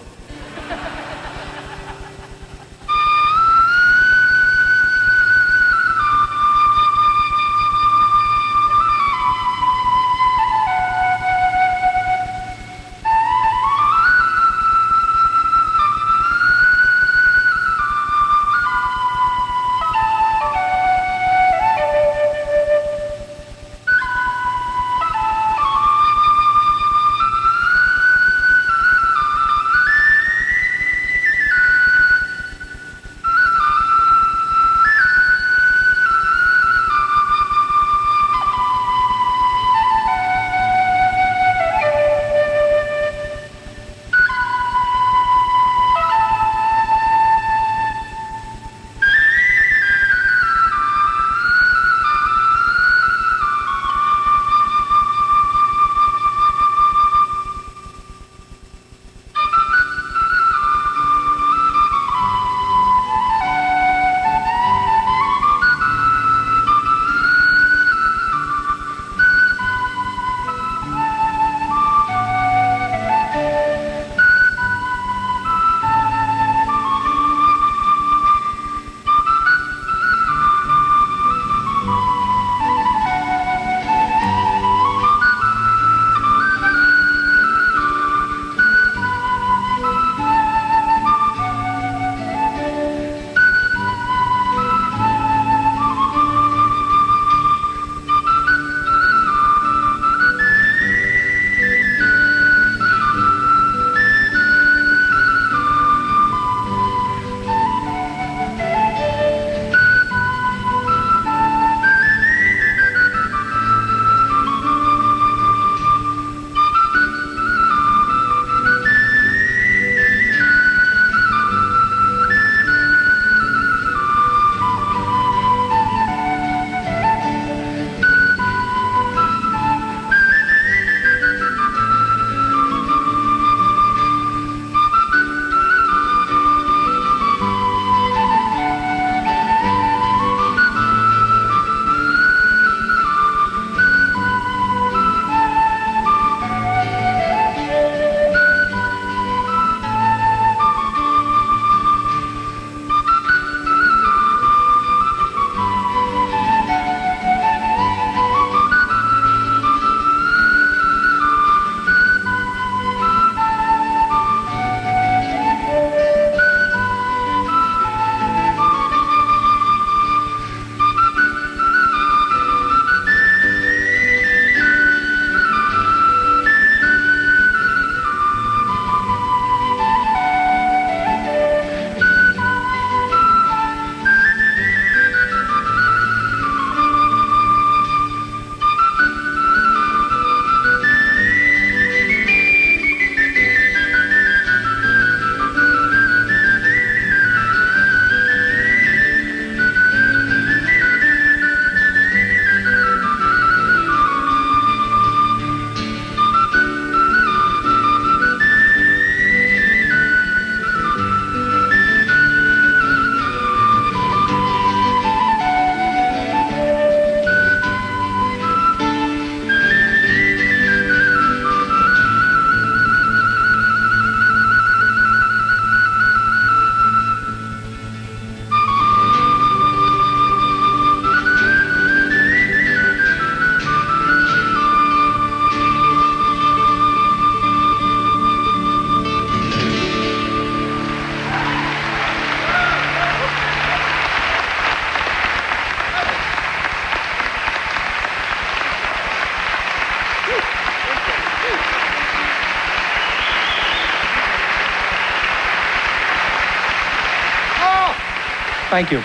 Thank you.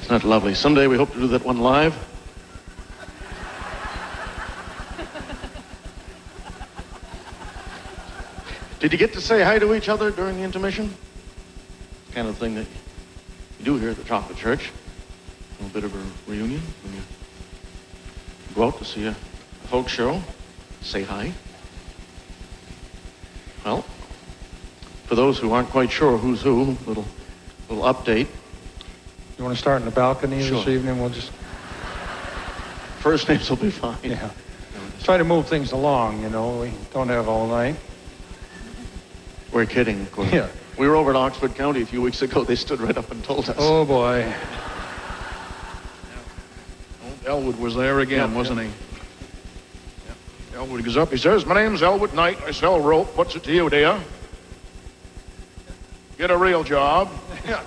Isn't that lovely? Someday we hope to do that one live. Did you get to say hi to each other during the intermission? Kind of thing that you do here at the Chocolate Church. A little bit of a reunion when you go out to see a folk show. Say hi. Well, for those who aren't quite sure who's who, little update. You want to start in the balcony Sure. this evening? We'll just First names will be fine. yeah. Try to move things along, you know. We don't have all night. We're kidding, of course. Yeah. We were over at Oxford County a few weeks ago. They stood right up and told us. Oh, boy. Elwood was there again, wasn't he? Yeah. Elwood goes up, he says, "My name's Elwood Knight. I sell rope. What's it to you, dear? Get a real job." Yeah.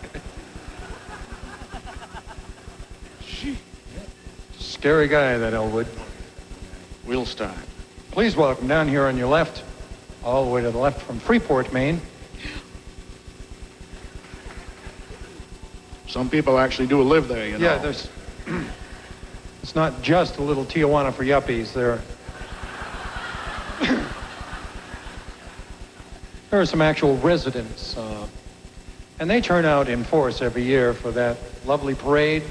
Scary guy, that Elwood. We'll start. Please welcome down here on your left, all the way to the left from Freeport, Maine. Some people actually do live there, you know. Yeah, there's... It's not just a little Tijuana for yuppies. There are some actual residents, and they turn out in force every year for that lovely parade.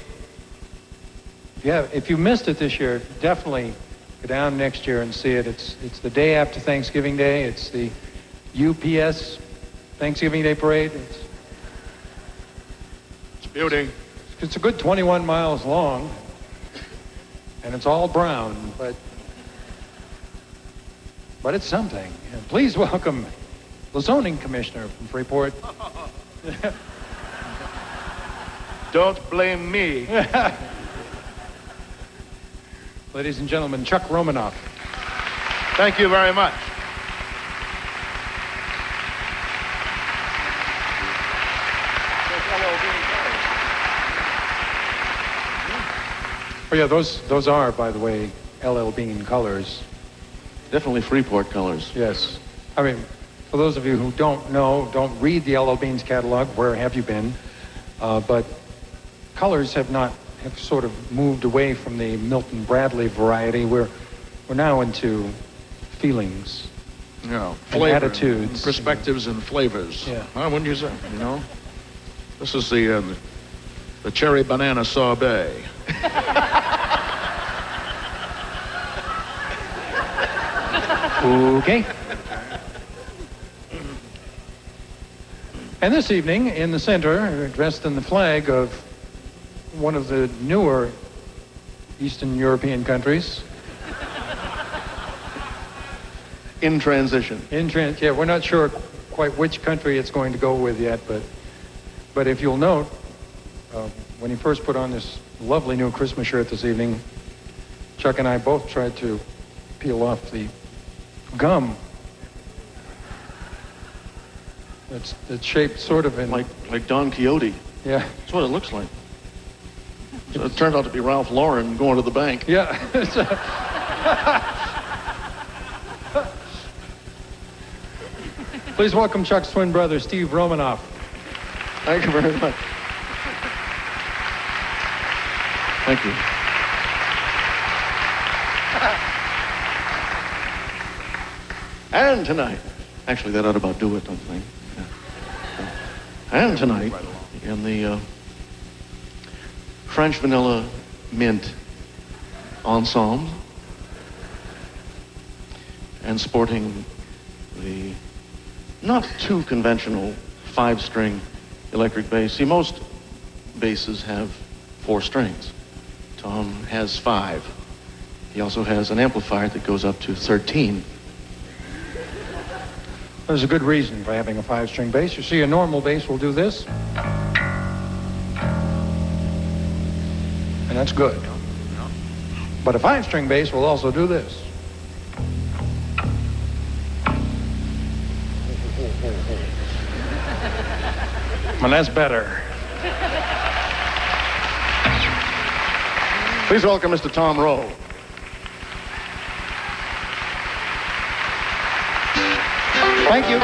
If you missed it this year, definitely go down next year and see it. It's the day after Thanksgiving Day. It's the UPS Thanksgiving Day parade. It's beauty. It's a good 21 miles long, and it's all brown, but it's something. And please welcome the zoning commissioner from Freeport. Don't blame me. Ladies and gentlemen, Chuck Romanoff. Thank you very much. Oh yeah, those are, by the way, LL Bean colors. Definitely Freeport colors. Yes. I mean, for those of you who don't know, don't read the LL Bean's catalog, where have you been? But colors have sort of moved away from the Milton Bradley variety. We're now into feelings. Yeah, And flavor, attitudes. perspectives, and flavors. Yeah. Huh, wouldn't you say? You know, this is the cherry banana sorbet. Okay. And this evening, in the center, dressed in the flag of one of the newer Eastern European countries. In transition. Yeah, we're not sure quite which country it's going to go with yet, but if you'll note, when he first put on this lovely new Christmas shirt this evening, Chuck and I both tried to peel off the gum. It's shaped sort of in... Like Don Quixote. Yeah. That's what it looks like. So it turned out to be Ralph Lauren going to the bank. Yeah. Please welcome Chuck's twin brother, Steve Romanoff. Thank you very much. Thank you. And tonight, actually that ought about do it, don't you think? Yeah. And tonight, in the French Vanilla Mint Ensemble, and sporting the not too conventional 5-string electric bass. See, most basses have 4 strings. Tom has 5. He also has an amplifier that goes up to 13. There's a good reason for having a 5-string bass. You see, a normal bass will do this. And that's good. But a 5-string bass will also do this. And that's better. Please welcome Mr. Tom Rowe. Thank you.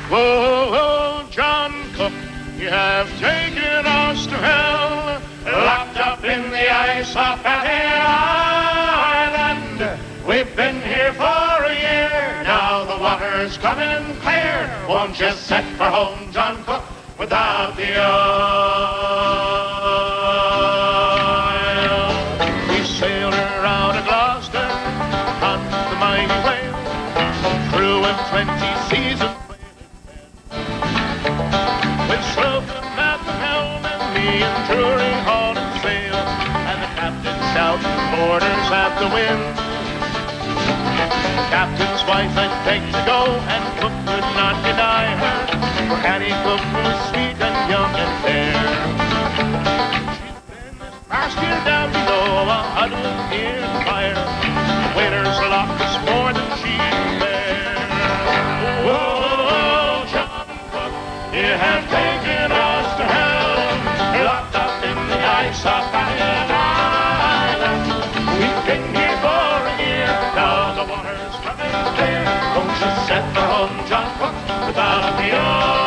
Whoa, whoa, John Cook, you have taken us to hell, locked up in the ice off Patty Island. We've been here for a year, now the water's coming clear. Won't you set for home, John Cook, without the oil? We sailed her out of Gloucester on the mighty whale, crew of 20 seasons. With Slocum at the helm and me and Drury hauling sail, and the captain shouting orders at the wind. Captain's wife had begged to go, and Cook could not deny her, for Annie Cook was sweet and young and fair. She'd been this past year down below, a huddled near the fire. Waiters locked us more than she could bear. Whoa, John Cook, you have taken us to hell, locked up in the ice off Patty Island. We've been here for a year, now the water's coming clear. Won't you set for home, John Cook, without the oil?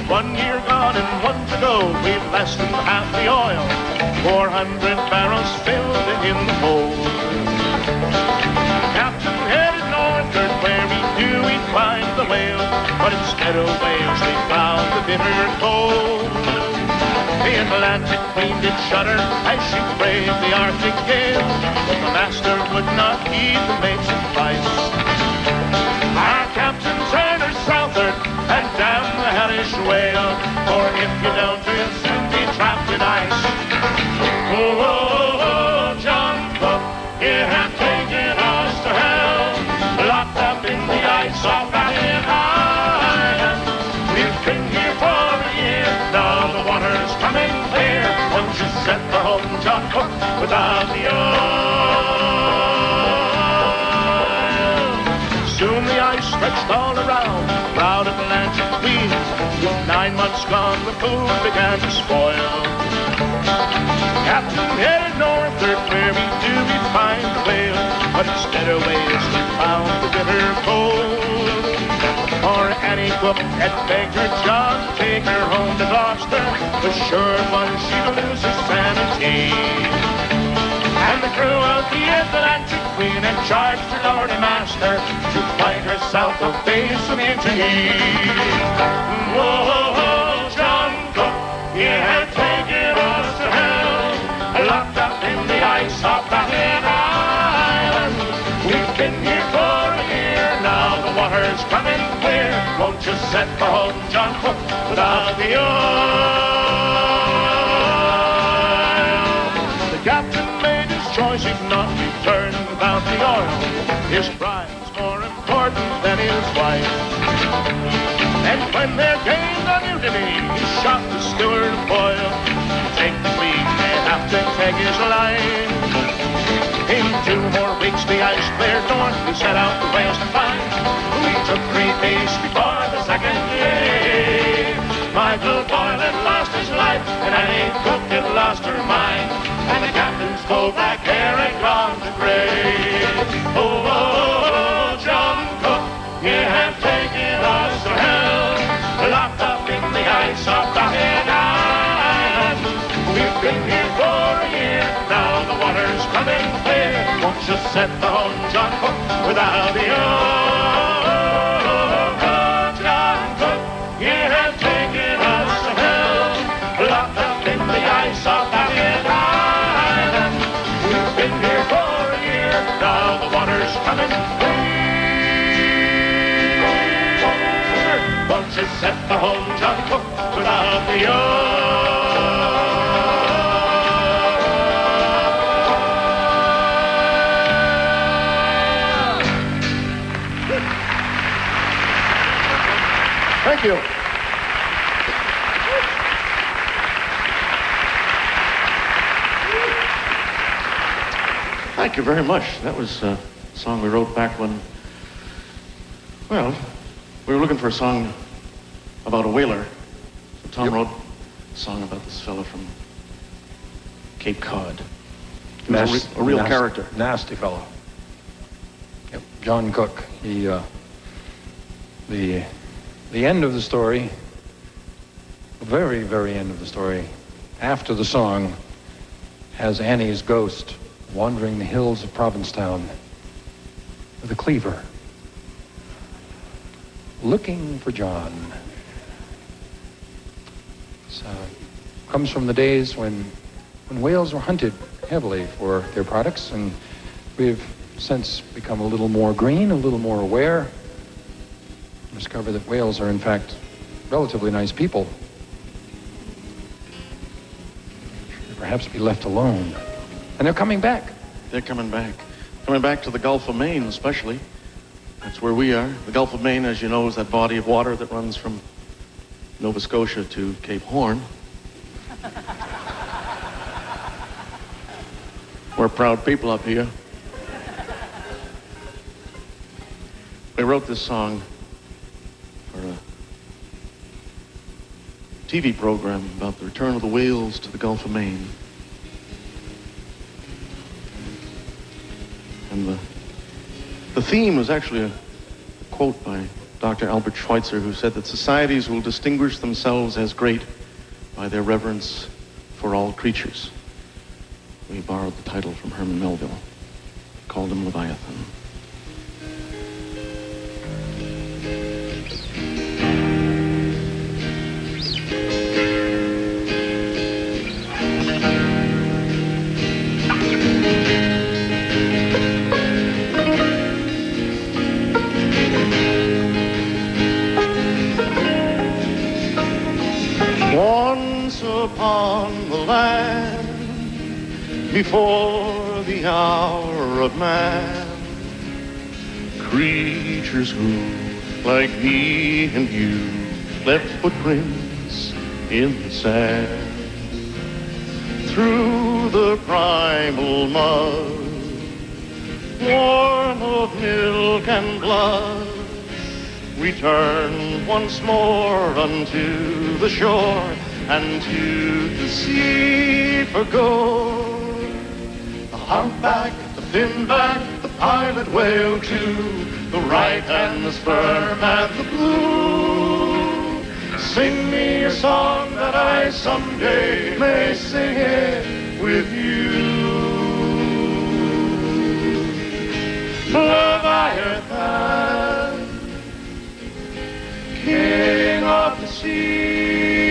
1 year gone and 1 to go, we've less than half the oil, 400 barrels filled in the hold. Captain headed northward where he knew he'd find the whale, but instead of whales we found the bitter cold. The Atlantic Queen did shudder as she braved the Arctic gale, but the master would not heed the mate's advice. Our captain turned her southward and damned the hellish whale, for if you don't, you'll soon be trapped in ice. Oh, oh, oh, John Cook, you have taken us to hell, locked up in the ice off Patty Island. We've been here for a year, now the water's coming clear. Won't you set for home, John Cook, without the oil? Soon the ice stretched all around, proud Atlantic Queen. With 9 months gone, the food began to spoil. Captain headed northward where we knew we'd find the whale, but instead of whales we found the bitter cold. For Annie Cook had begged her John to take her home to Gloucester, but sure was she'd lose her sanity. And the crew of the Atlantic Queen had charged her lord and master to fight her south of Bay of Mutiny. Whoa, John Cook, you have taken us to hell, locked up in the ice off Patty Island. We've been here for a year, now the water's coming clear. Won't you set for home, John Cook, without the oil? The captain made his choice, he'd not return without the oil. His bride's more important than his wife. And when there came the mutiny, he shot the steward of oil. Take the lead, they have to take his life. In 2 more weeks the ice cleared north, we set out the whales to find. We took 3 days before the second day. Michael Boyle had lost his life, and Annie Cook had lost her mind, and the captain's coal black hair had gone to gray. Oh, oh, oh, John Cook, you have taken us to hell, locked up in the ice off Patty Island. We've been here for a year, now the water's coming clear. Won't you set the home, John Cook, without the oil? John Cook, you have taken us to hell, locked up in the ice off Patty Island. We've been here for a year, now the water's coming clear. Won't you set the home, John Cook, without the oil? Thank you. Thank you very much. That was a song we wrote back when, well, we were looking for a song about a whaler. So Tom wrote a song about this fellow from Cape Cod. He was a real character. Nasty fellow. Yep, John Cook. He, the end of the story, the very, very end of the story, after the song, has Annie's ghost wandering the hills of Provincetown with a cleaver, looking for John. So, comes from the days when whales were hunted heavily for their products, and we've since become a little more green, a little more aware, discover that whales are in fact relatively nice people. Should perhaps be left alone. And they're coming back. They're coming back. Coming back to the Gulf of Maine, especially. That's where we are. The Gulf of Maine, as you know, is that body of water that runs from Nova Scotia to Cape Horn. We're proud people up here. We wrote this song for a TV program about the return of the whales to the Gulf of Maine. And the theme was actually a quote by Dr. Albert Schweitzer, who said that societies will distinguish themselves as great by their reverence for all creatures. We borrowed the title from Herman Melville, called him Leviathan. Once upon the land, before the hour of man, creatures who, like me and you, left footprints in the sand. Through the primal mud, warm of milk and blood, we turn once more unto the shore and to the sea for gold. The humpback, the finback, the pilot whale too, the right and the sperm and the blue. Sing me a song that I someday may sing it with you. Leviathan, King of the sea,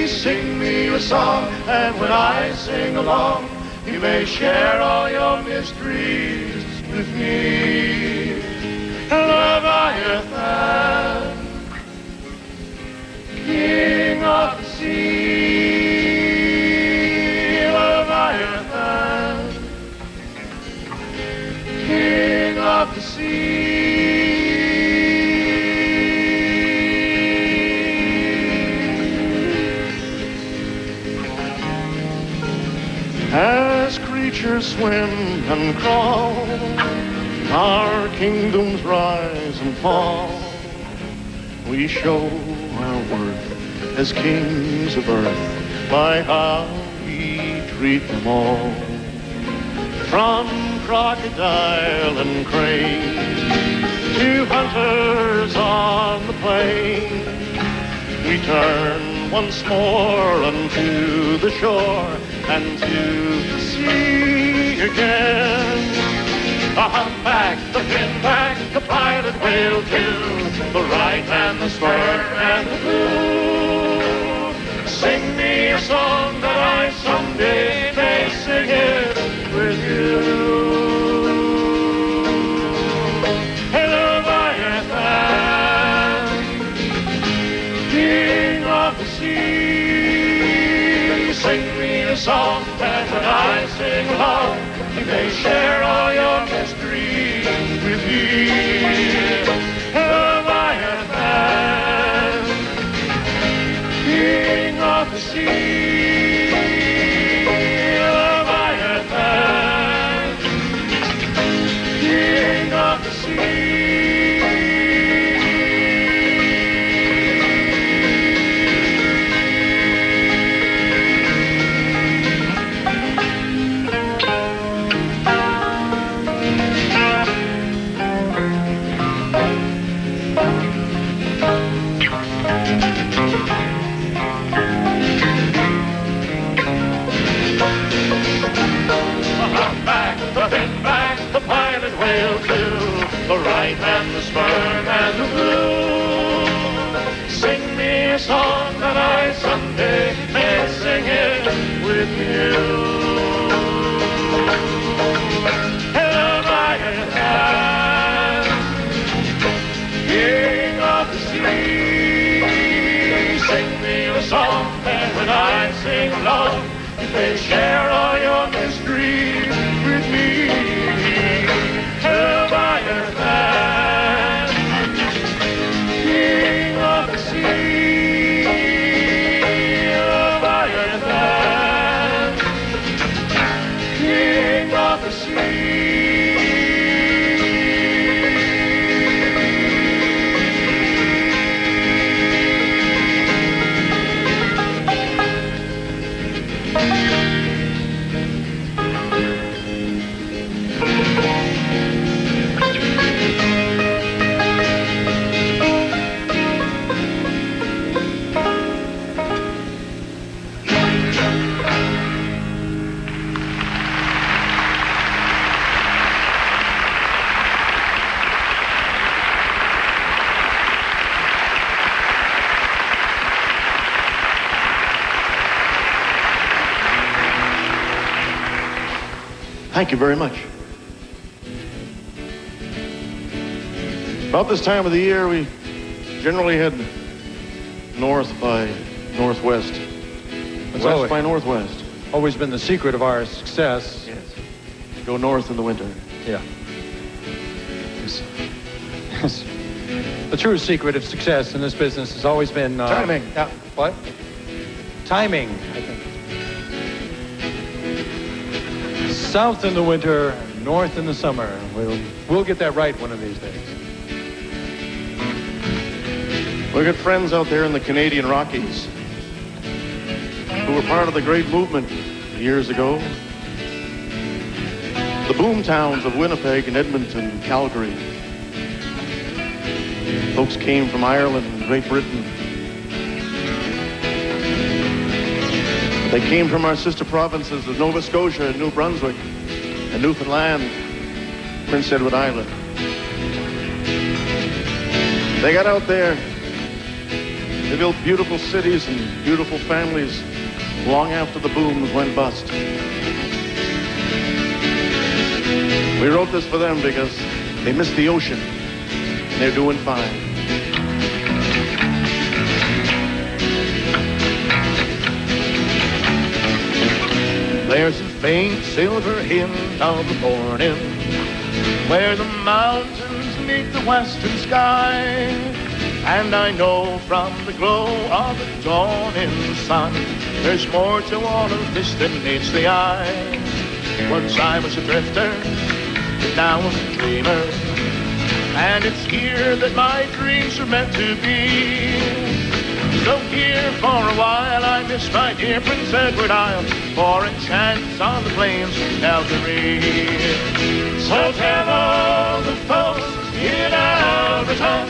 sing me a song, and when I sing along, you may share all your mysteries with me. Leviathan, King of the sea, Leviathan, King of the sea. As creatures swim and crawl, our kingdoms rise and fall. We show our worth as kings of earth by how we treat them all. From crocodile and crane to hunters on the plain, we turn once more unto the shore and to the sea again. The humpback, the finback, the pilot whale too, the right and the sperm and the blue. Sing me a song that I someday may sing it with you. Hey, Leviathan, King of the sea, sing me a song, and when I sing along, you may share all your mysteries with me. Leviathan, King of the sea, Leviathan, King of the sea. trail to the right and the sperm and the blue. Sing me a song that I someday may sing it with you. Held by your hand, king of the sea, sing me a song, and when I sing along, you may share all your mystery with me. Held by your hand, king of the sea, held by your hand, king of the sea. Thank you very much. About this time of the year, we generally head north by northwest. That's West by northwest. always been the secret of our success. Yes. Go north in the winter. Yeah. Yes. The true secret of success in this business has always been... Timing. Yeah. What? Timing, I think. South in the winter, north in the summer. We'll get that right one of these days. We've got friends out there in the Canadian Rockies who were part of the great movement years ago. The boom towns of Winnipeg and Edmonton and Calgary. Folks came from Ireland and Great Britain. They came from our sister provinces of Nova Scotia and New Brunswick and Newfoundland, Prince Edward Island. They got out there. They built beautiful cities and beautiful families long after the booms went bust. We wrote this for them because they missed the ocean and they're doing fine. There's a faint silver hint of the morning where the mountains meet the western sky. And I know from the glow of the dawning sun there's more to all of this than meets the eye. Once I was a drifter, but now I'm a dreamer. And it's here that my dreams are meant to be. So here for a while I miss my dear Prince Edward Isle for a chance on the plains of Calgary. So tell all the folks in Alberton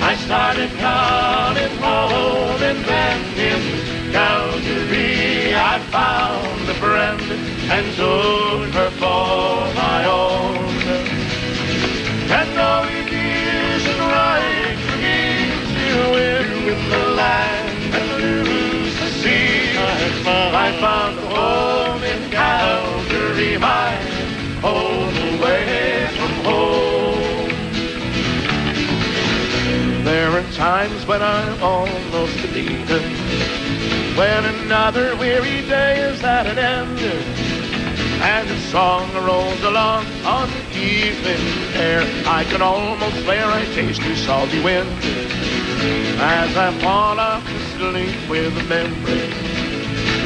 I started coming home, and then in Calgary I found a friend and took her for my own. And though it isn't right for me to win the land and lose the sea, I found a home in Calgary, my home away from home. There are times when I'm almost beaten, when another weary day is at an end, and a song rolls along on the evening air. I can almost swear I taste your salty wind as I fall off to sleep with the memory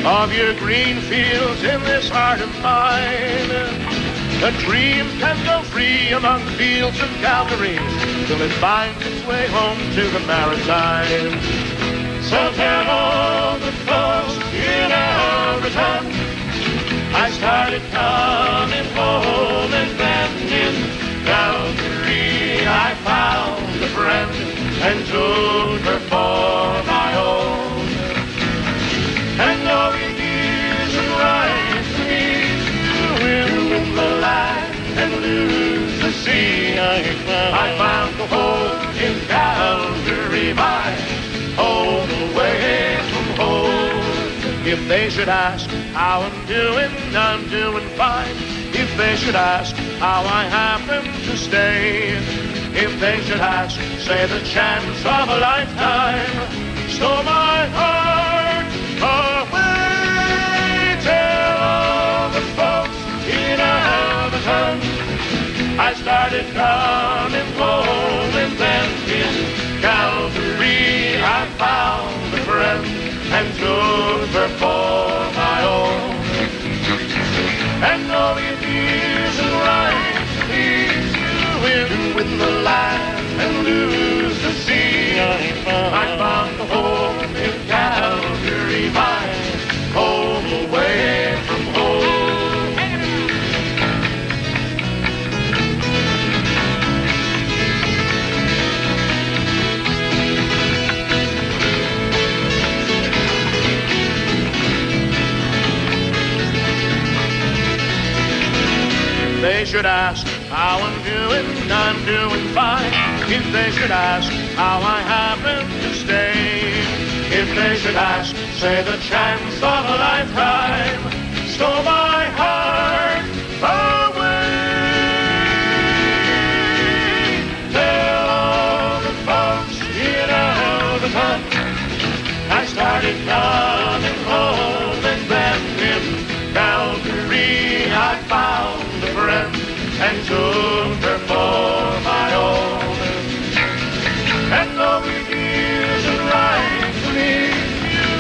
of your green fields in this heart of mine. A dream can go free among the fields of Calgary till it finds its way home to the Maritimes. So tell all the folks in Alberton I started coming home, and then in Calgary I found a friend and took her for my own. And though it isn't right for me to win the land and lose I found a home in Calgary, my home away from home. If they should ask how I'm doing fine. If they should ask how I happen to stay. If they should ask, say the chance of a lifetime stole my heart away. Tell all the folks in Alberton I started coming home, and then in Calgary I found a friend and took her for my own. And though it isn't right to leave you win the land and lose the sea, I found a home in Calgary, my home away from home. They should ask how I'm doing fine. If they should ask how I happen to stay. If they should ask, say the chance of a lifetime stole my heart away. Tell all the folks in Alberton I started coming home, and then in Calgary I found a friend and took her for my own. And though it isn't right to leave you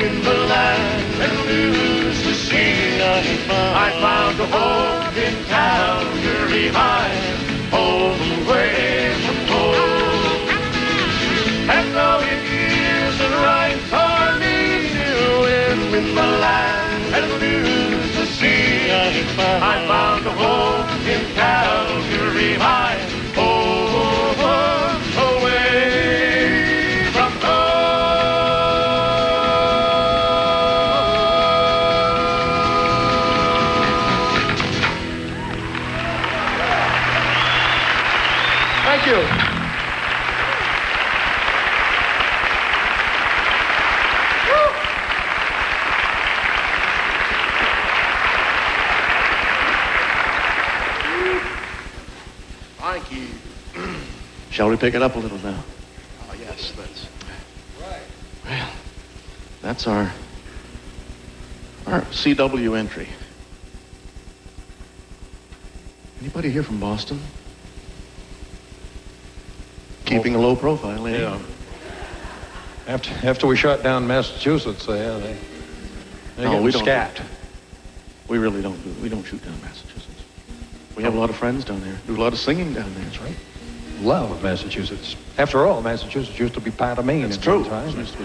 in the land and lose the sea, I found a home in Calgary, my home away from home. And though it isn't right for me to win the land and lose the sea, I found a home in Calgary, my home away from home. Thank you. Thank you. Shall we pick it up a little now? Oh, yes, that's... Well, that's our CW entry. Anybody here from Boston? Keeping a low profile, eh? Yeah. After we shot down Massachusetts, they No, get we don't. scat. We really don't do. We don't shoot down Massachusetts. We have a lot of friends down there. Do a lot of singing down there. That's right. Love Massachusetts. After all, Massachusetts used to be part of Maine It's at true. one time. It used to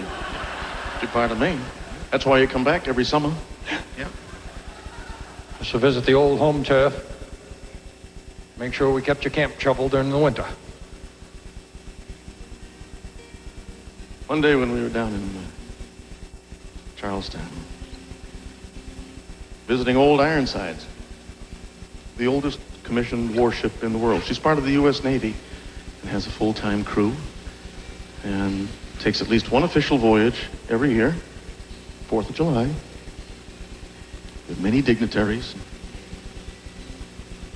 be part of Maine. That's why you come back every summer. Yeah. Just to visit the old home turf. Make sure we kept your camp shovel during the winter. One day when we were down in Charlestown, visiting old Ironsides, the oldest commissioned warship in the world. She's part of the U.S. Navy and has a full-time crew and takes at least one official voyage every year, 4th of July, with many dignitaries,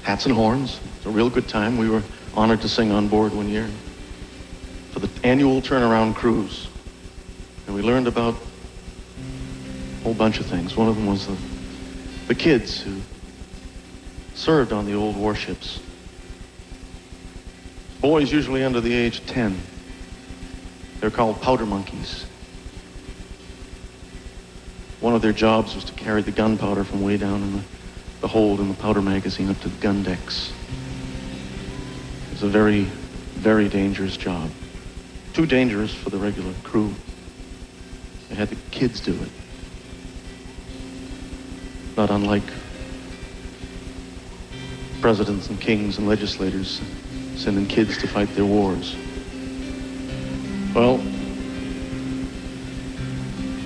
hats and horns. It's a real good time. We were honored to sing on board one year for the annual turnaround cruise. And we learned about a whole bunch of things. One of them was the kids who served on the old warships. Boys usually under the age of 10. They're called powder monkeys. One of their jobs was to carry the gunpowder from way down in the hold in the powder magazine up to the gun decks. It was a very, very dangerous job. Too dangerous for the regular crew. They had the kids do it. Not unlike presidents and kings and legislators sending kids to fight their wars. Well,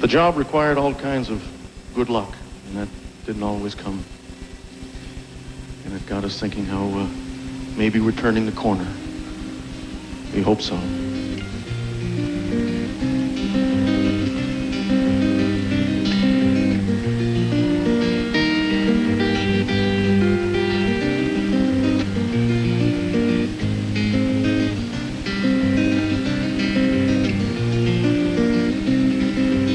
the job required all kinds of good luck, and that didn't always come. And it got us thinking how maybe we're turning the corner We hope so.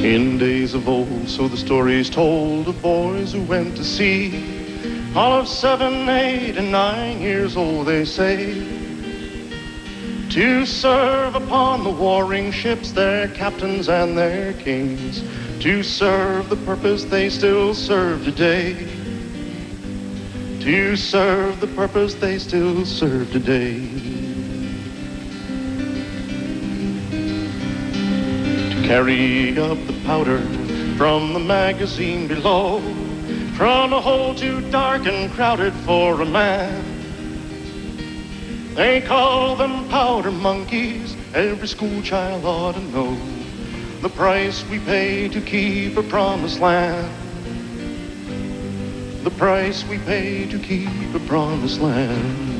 In days of old, so the story's told, of boys who went to sea, all of 7, 8, and 9 years old, they say, to serve upon the warring ships, their captains and their kings, to serve the purpose they still serve today, to serve the purpose they still serve today. Carry up the powder from the magazine below, from a hole too dark and crowded for a man. They call them powder monkeys, every school child ought to know the price we pay to keep a promised land. The price we pay to keep a promised land.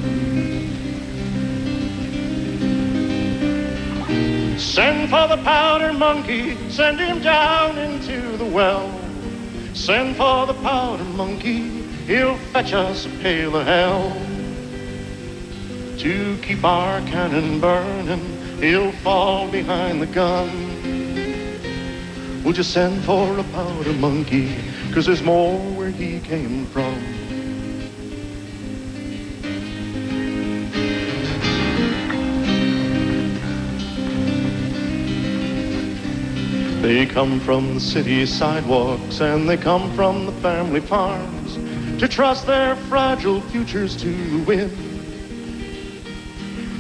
Send for the powder monkey, send him down into the well. Send for the powder monkey, he'll fetch us a pail of hell. To keep our cannon burning, he'll fall behind the gun. We'll just send for a powder monkey, 'cause there's more where he came from. They come from the city sidewalks and they come from the family farms to trust their fragile futures to the wind.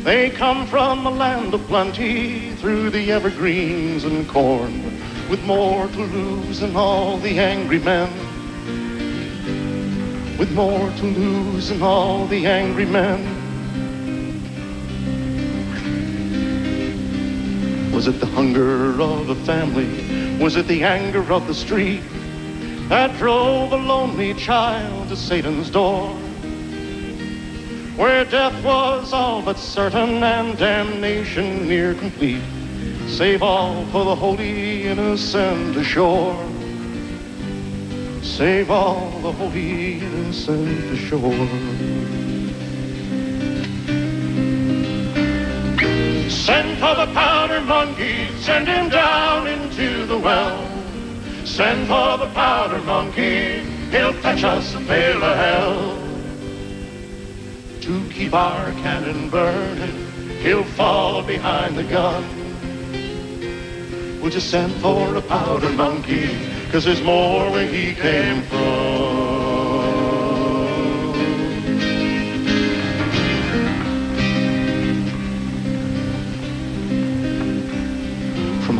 They come from a land of plenty through the evergreens and corn, with more to lose than all the angry men. With more to lose than all the angry men. Was it the hunger of a family? Was it the anger of the street that drove a lonely child to Satan's door? Where death was all but certain and damnation near complete, save all for the holy innocent ashore. Save all the holy innocent ashore. Send for the powder monkey, send him down into the well. Send for the powder monkey, he'll fetch us a pail of hell. To keep our cannon burning, he'll fall behind the gun. We'll just send for a powder monkey, 'cause there's more where he came from.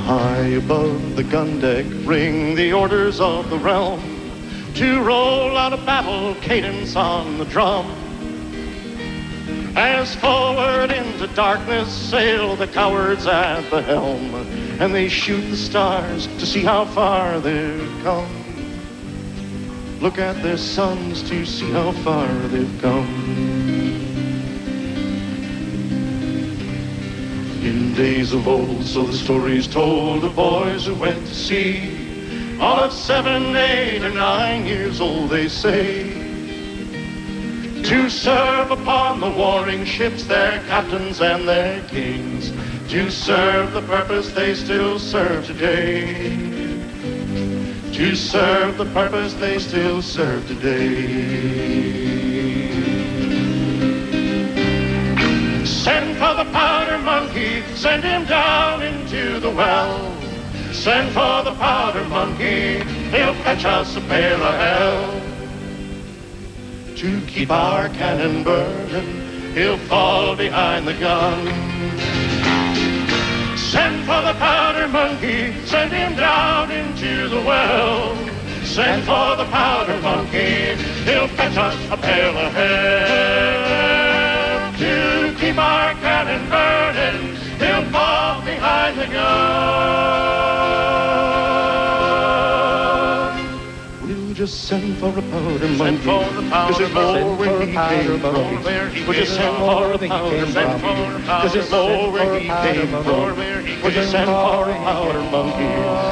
High above the gun deck ring the orders of the realm to roll out a battle cadence on the drum. As forward into darkness sail the cowards at the helm, and they shoot the stars to see how far they've come. Look at their sons to see how far they've come. In days of old, so the story's told, of boys who went to sea, all of 7, 8, and 9 years old, they say, to serve upon the warring ships, their captains and their kings, to serve the purpose they still serve today, to serve the purpose they still serve today. Send for the powder monkey, send him down into the well. Send for the powder monkey, he'll fetch us a pail of hell. To keep our cannon burning, he'll fall behind the gun. Send for the powder monkey, send him down into the well. Send for the powder monkey, he'll fetch us a pail of hell. To keep our cannon burning, he'll fall behind the gun. We'll just send for a powder monkey. Send for the powder Cause there's more where he came from. Would you send for a powder monkey? Cause there's more where he came from. Would you send for a powder monkey?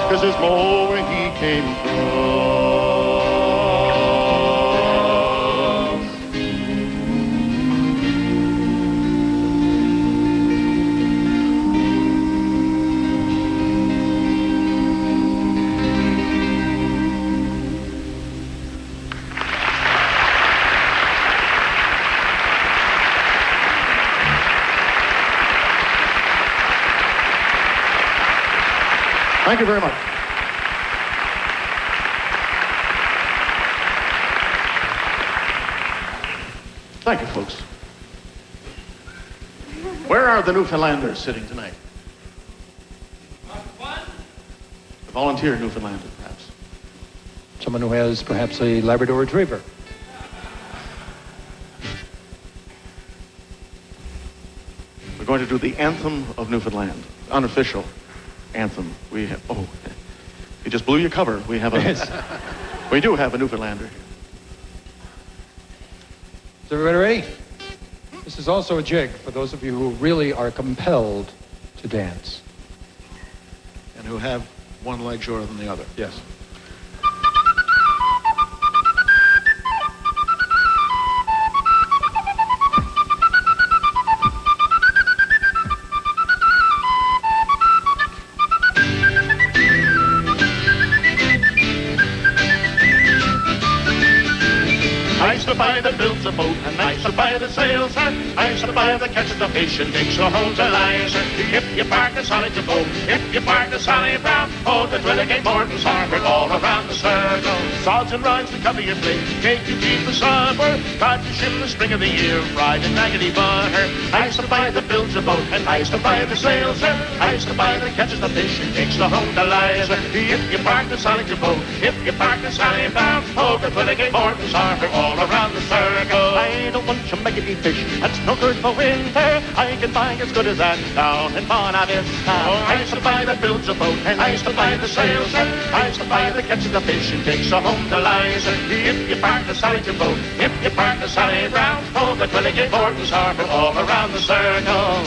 Cause there's more where he came from. Thank you very much. Thank you, folks. Where are the Newfoundlanders sitting tonight? The volunteer Newfoundlander, perhaps. Someone who has perhaps a Labrador Retriever. We're going to do the anthem of Newfoundland, unofficial anthem. We have, oh, you just blew your cover. We have a, we do have a Newfoundlander here. Is everybody ready? This is also a jig for those of you who really are compelled to dance. And who have one leg shorter than the other. Yes. Nice to buy that builds a boat, and nice to buy that sails her. Nice to buy that catches the fish and digs the holes and lies her. If you park a solid to boat, if you park a Sally Brown, oh, the Twilligate Morton's Harbour all around the circle. Sods and rides to cover your plate, take you keep the summer. Cod to ship the spring of the year, ride in raggedy butter. Nice to buy that builds a boat, and nice to buy the sails her. Nice to buy that catches the fish and digs the hole and lies her. If you park a solid to boat, if you park a Sally Brown, oh, the Twilligate Morton's Harbour all around the circle. I don't want your maggoty fish, that's no good for winter. I can buy as good as that down in Buena Vista. Oh, I used to buy that builds a boat, and I used to buy the sails, I used to buy the catches the fish and takes her home to lies. If you park the Sally to boat, if you park the Sally Brown, oh, the Twilligate Morton's Harbour all around the circle.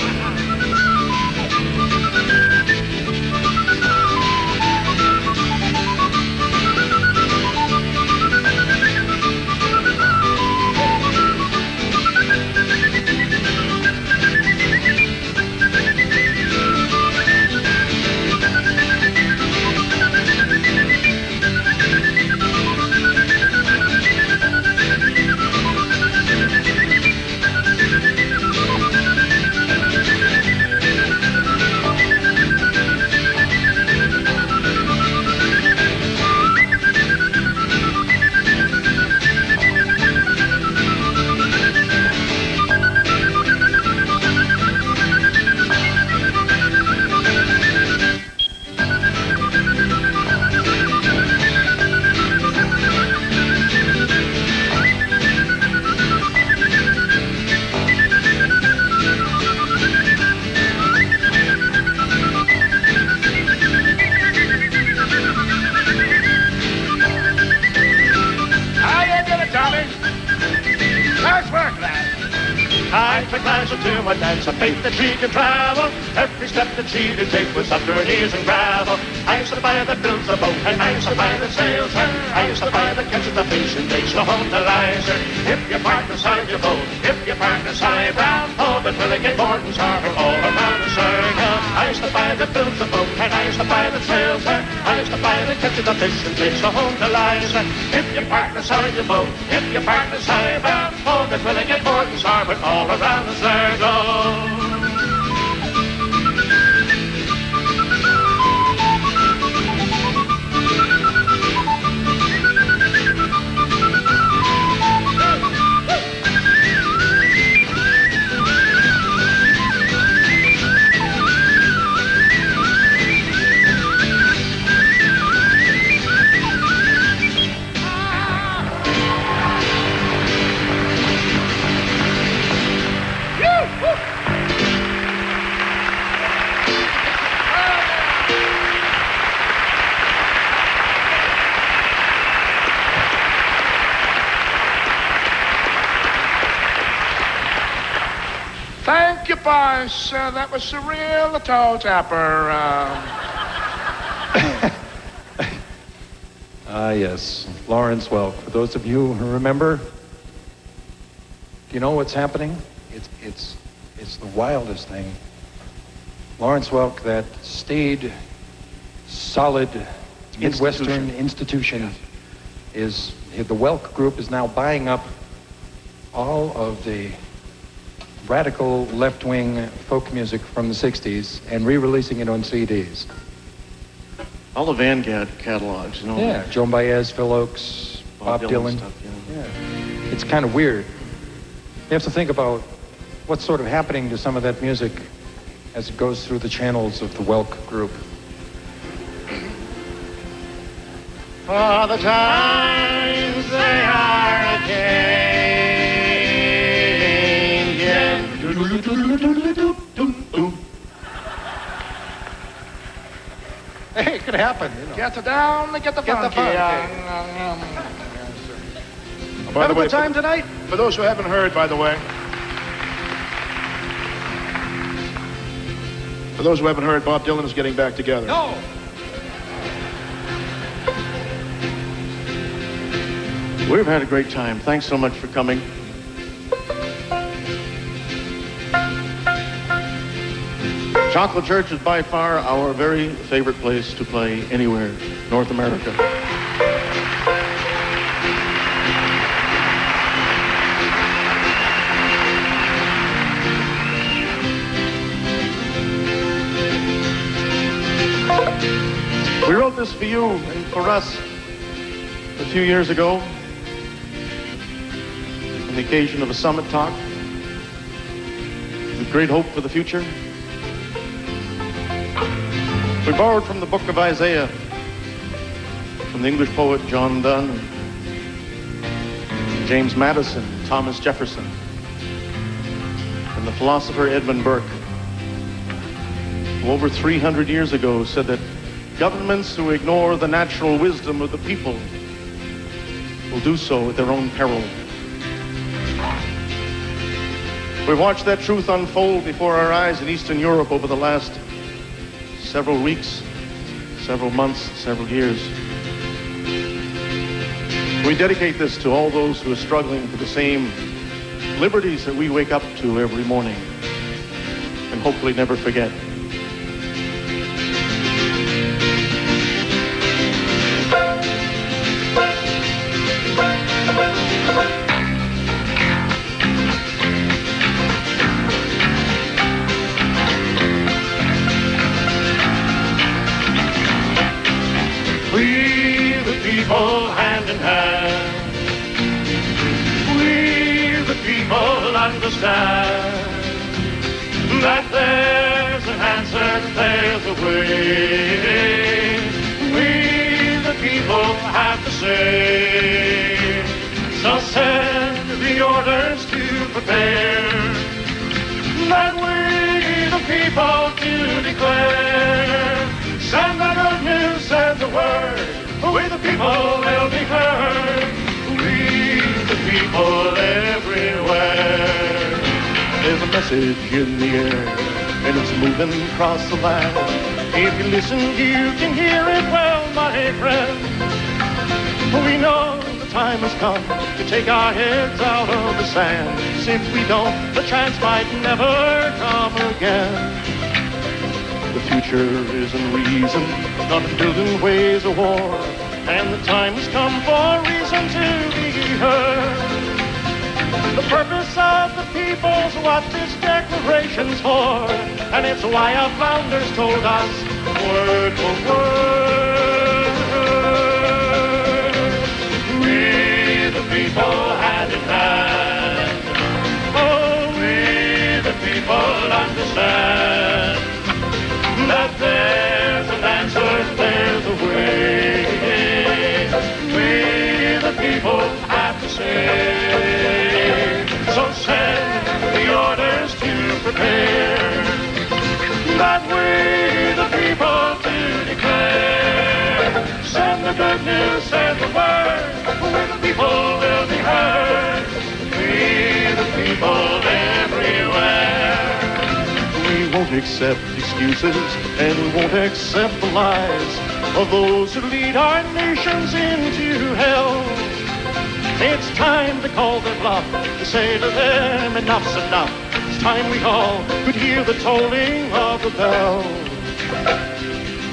To a dance, a faith that she can travel. Every step that she did take was up to her knees in gravel. I used to buy that builds a boat, and I used to buy that sails her. I used to buy that catches the fish and takes the home to lies her. If you park beside your boat, if you park beside Brown, oh, the Twilligate Morton's Harbour all around the circle. I used to buy that builds a boat, and I used to buy that sails her. I used to buy that catches the fish and takes the home to lies her. If you park beside your boat, if you park beside Brown, oh, the Twilligate Morton's Harbour all around the circle. Thank you, boss. That was Surreal the Toe Tapper. Yes, Lawrence Welk. For those of you who remember, do you know what's happening? It's the wildest thing. Lawrence Welk, that staid, solid Midwestern institution, is the Welk Group is now buying up all of the radical left-wing folk music from the 60s and re-releasing it on CDs. All the Vanguard catalogs, you know. Yeah, Joan Baez, Phil Oakes, Bob Dylan. Stuff, Yeah. It's kind of weird. You have to think about what's sort of happening to some of that music as it goes through the channels of the Welk Group. For the times they are a-changin'. Hey, it could happen, you know. Get the down, get the Get the funky. funk. By Have the a way, good time tonight? for those who haven't heard, by the way. For those who haven't heard, Bob Dylan is getting back together. No. We've had a great time. Thanks so much for coming. Chocolate Church is by far our very favorite place to play anywhere, North America. We wrote this for you and for us a few years ago on the occasion of a summit talk with great hope for the future. We borrowed from the book of Isaiah, from the English poet John Donne, James Madison, Thomas Jefferson, and the philosopher Edmund Burke, who over 300 years ago said that governments who ignore the natural wisdom of the people will do so at their own peril. We've watched that truth unfold before our eyes in Eastern Europe over the last several weeks, several months, several years. We dedicate this to all those who are struggling for the same liberties that we wake up to every morning and hopefully never forget. We the people hand in hand. We the people understand that there's an answer, there's a way. We the people have to say. So send the orders to prepare that we the people do declare. Send the good news, send the word. We the people will be heard. We the people everywhere. There's a message in the air, and it's moving across the land. If you listen, you can hear it well, my friend. We know the time has come to take our heads out of the sand. If we don't, the chance might never come again. The future is in reason, not in building ways of war. And the time has come for reason to be heard. The purpose of the people's what this declaration's for. And it's why our founders told us word for word. We the people hand in hand. Oh, we the people understand that there's an answer, there's a way. We the people have to say. So send the orders to prepare that we the people do declare. Send the good news, send the word. We the people will be heard. We the people everywhere. won't accept excuses, and we won't accept the lies of those who lead our nations into hell. It's time to call their bluff, to say to them enough's enough. It's time we all could hear the tolling of the bell.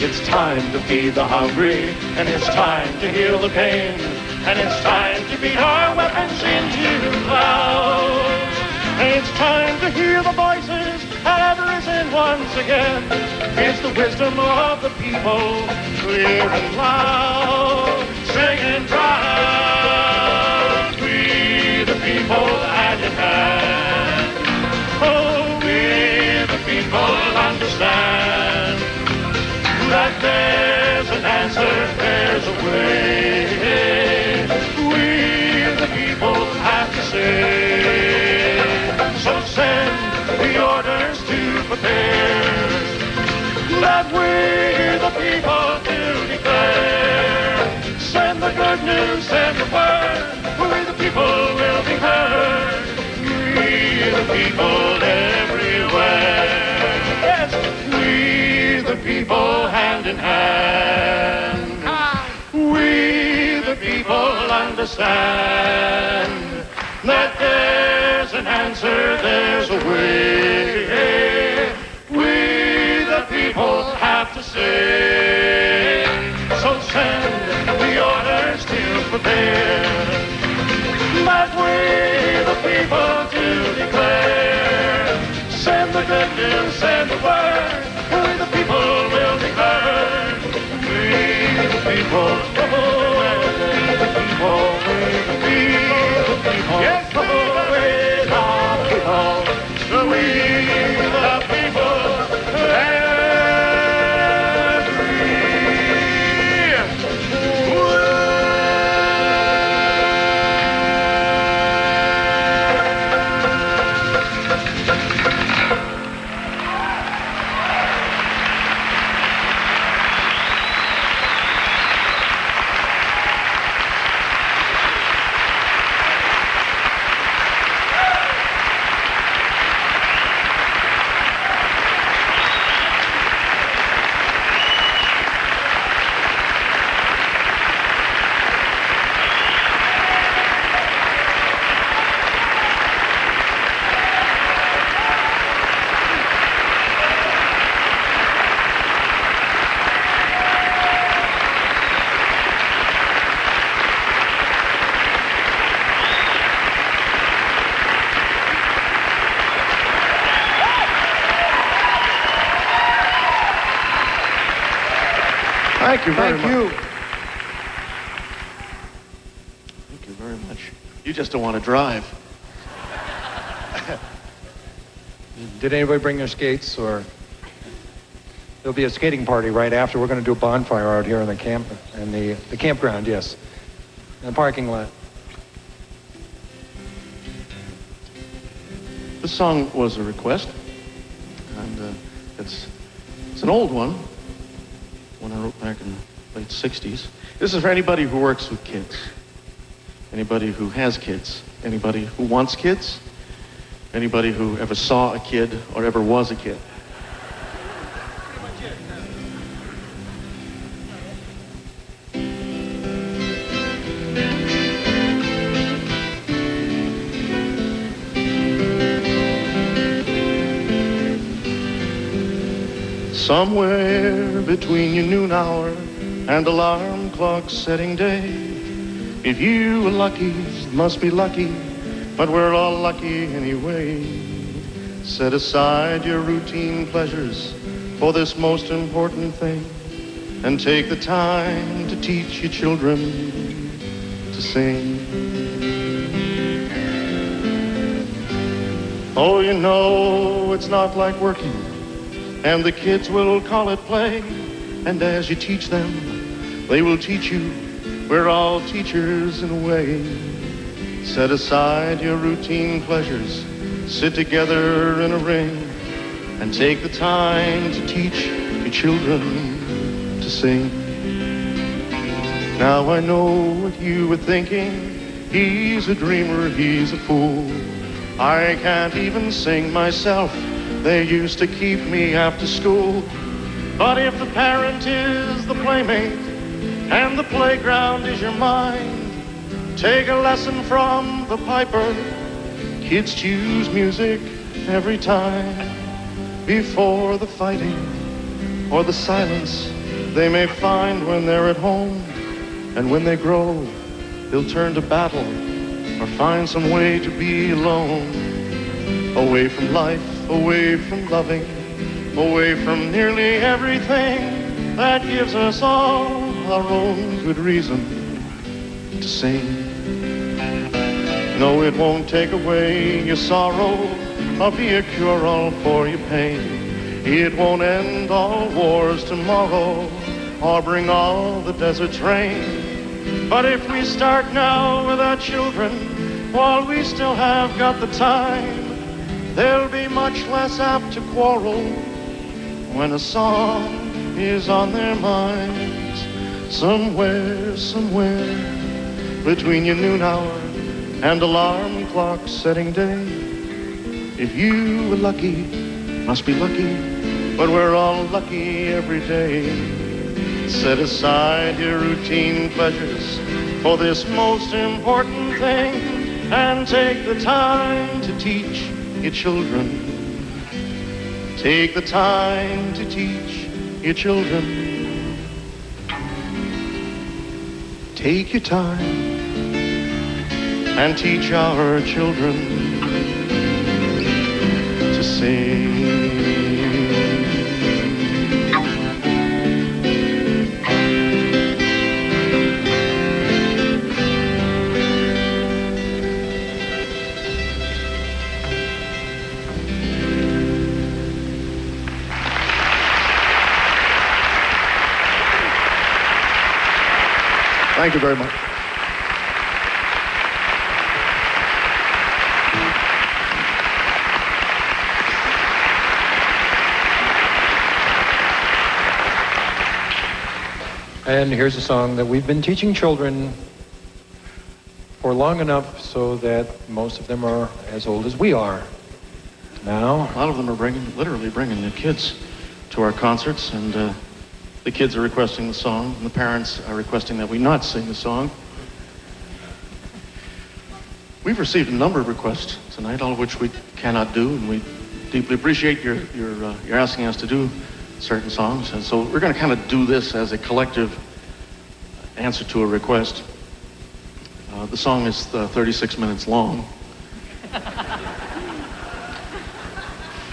It's time to feed the hungry, and it's time to heal the pain, and it's time to beat our weapons into clouds. It's time to hear the voices have risen once again. It's the wisdom of the people, clear and loud, singing proud. We the people, hand in hand. Oh, we the people understand that there's an answer, there's a way. We the people have to say. So send the orders to prepare, that we the people do declare. Send the good news, send the word, we the people will be heard. We the people everywhere. Yes, we the people hand in hand. We the people understand that there's an answer, there's a way. We the people have to say. So send the orders to prepare, that we the people do declare. Send the good news, send the word, we the people will be heard. We the people, oh, we the people, we the people, yes, we the people, Thank you very much. Thank you very much. You just don't want to drive. Did anybody bring their skates, or? There'll be a skating party right after. We're going to do a bonfire out here in the camp, in the campground, yes, in the parking lot. This song was a request, and it's an old one I wrote back in the late 60s. This is for anybody who works with kids, anybody who has kids, anybody who wants kids, anybody who ever saw a kid or ever was a kid. Somewhere between your noon hour and alarm clock setting day, if you were lucky, must be lucky, but we're all lucky anyway. Set aside your routine pleasures for this most important thing, and take the time to teach your children to sing. Oh, you know it's not like working, and the kids will call it play. And as you teach them, they will teach you. We're all teachers in a way. Set aside your routine pleasures, sit together in a ring, and take the time to teach your children to sing. Now I know what you were thinking. He's a dreamer, he's a fool. I can't even sing myself. They used to keep me after school. But if the parent is the playmate and the playground is your mind, take a lesson from the piper. Kids choose music every time. Before the fighting or the silence they may find when they're at home, and when they grow, they'll turn to battle or find some way to be alone. Away from life, away from loving, away from nearly everything that gives us all our own good reason to sing. No, it won't take away your sorrow or be a cure-all for your pain. It won't end all wars tomorrow or bring all the desert's rain. But if we start now with our children, while we still have got the time, they'll be much less apt to quarrel when a song is on their minds. Somewhere, somewhere between your noon hour and alarm clock setting day, if you were lucky, must be lucky, but we're all lucky every day. Set aside your routine pleasures for this most important thing, and take the time to teach your children. Take the time to teach your children. Take your time and teach our children to sing. Thank you very much. And here's a song that we've been teaching children for long enough so that most of them are as old as we are now. A lot of them are literally bringing their kids to our concerts, and the kids are requesting the song, and the parents are requesting that we not sing the song. We've received a number of requests tonight, all of which we cannot do, and we deeply appreciate your asking us to do certain songs. And so we're going to kind of do this as a collective answer to a request. The song is 36 minutes long.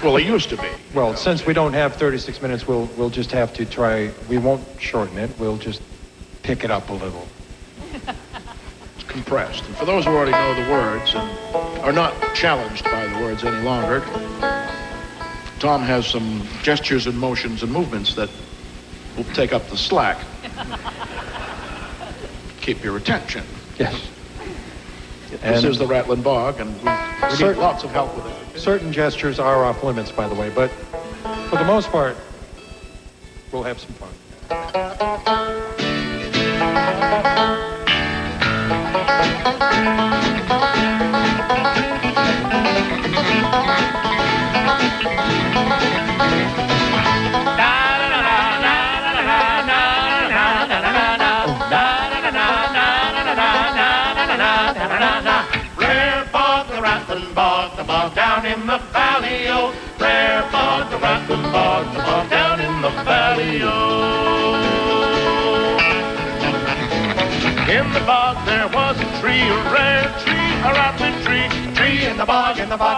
Well, it used to be. Well, since we don't have 36 minutes, we'll just have to try. We won't shorten it. We'll just pick it up a little. It's compressed. And for those who already know the words and are not challenged by the words any longer, Tom has some gestures and motions and movements that will take up the slack. Keep your attention. Yes. This is the Rattling Bog, and we need lots of help with it. Certain gestures are off limits, by the way, but for the most part, we'll have some fun. Rare bog, the rattling bog, the bog down in the valley, oh. Rare bog, the rattling bog, the bog down in the valley, oh. In the bog there was a tree, a rare tree, a rattling tree. Tree in the bog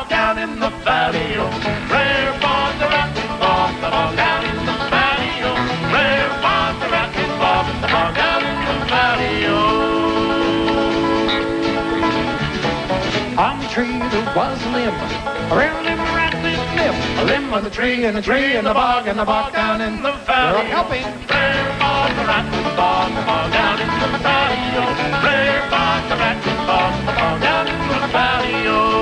down in the valley, oh. Rare bog, the rattling bog, the bog down in the valley, oh. Rare bog, the rattling bog, the bog down in the valley, oh. On the tree there was a limb, a rare limb, a rattling limb. A limb on the tree, and a tree in the bog down in the valley. You're helping. Rare bog, the rattling bog, the bog down in the valley, oh. Rare bog, the rattling bog, the bog down in the valley, oh.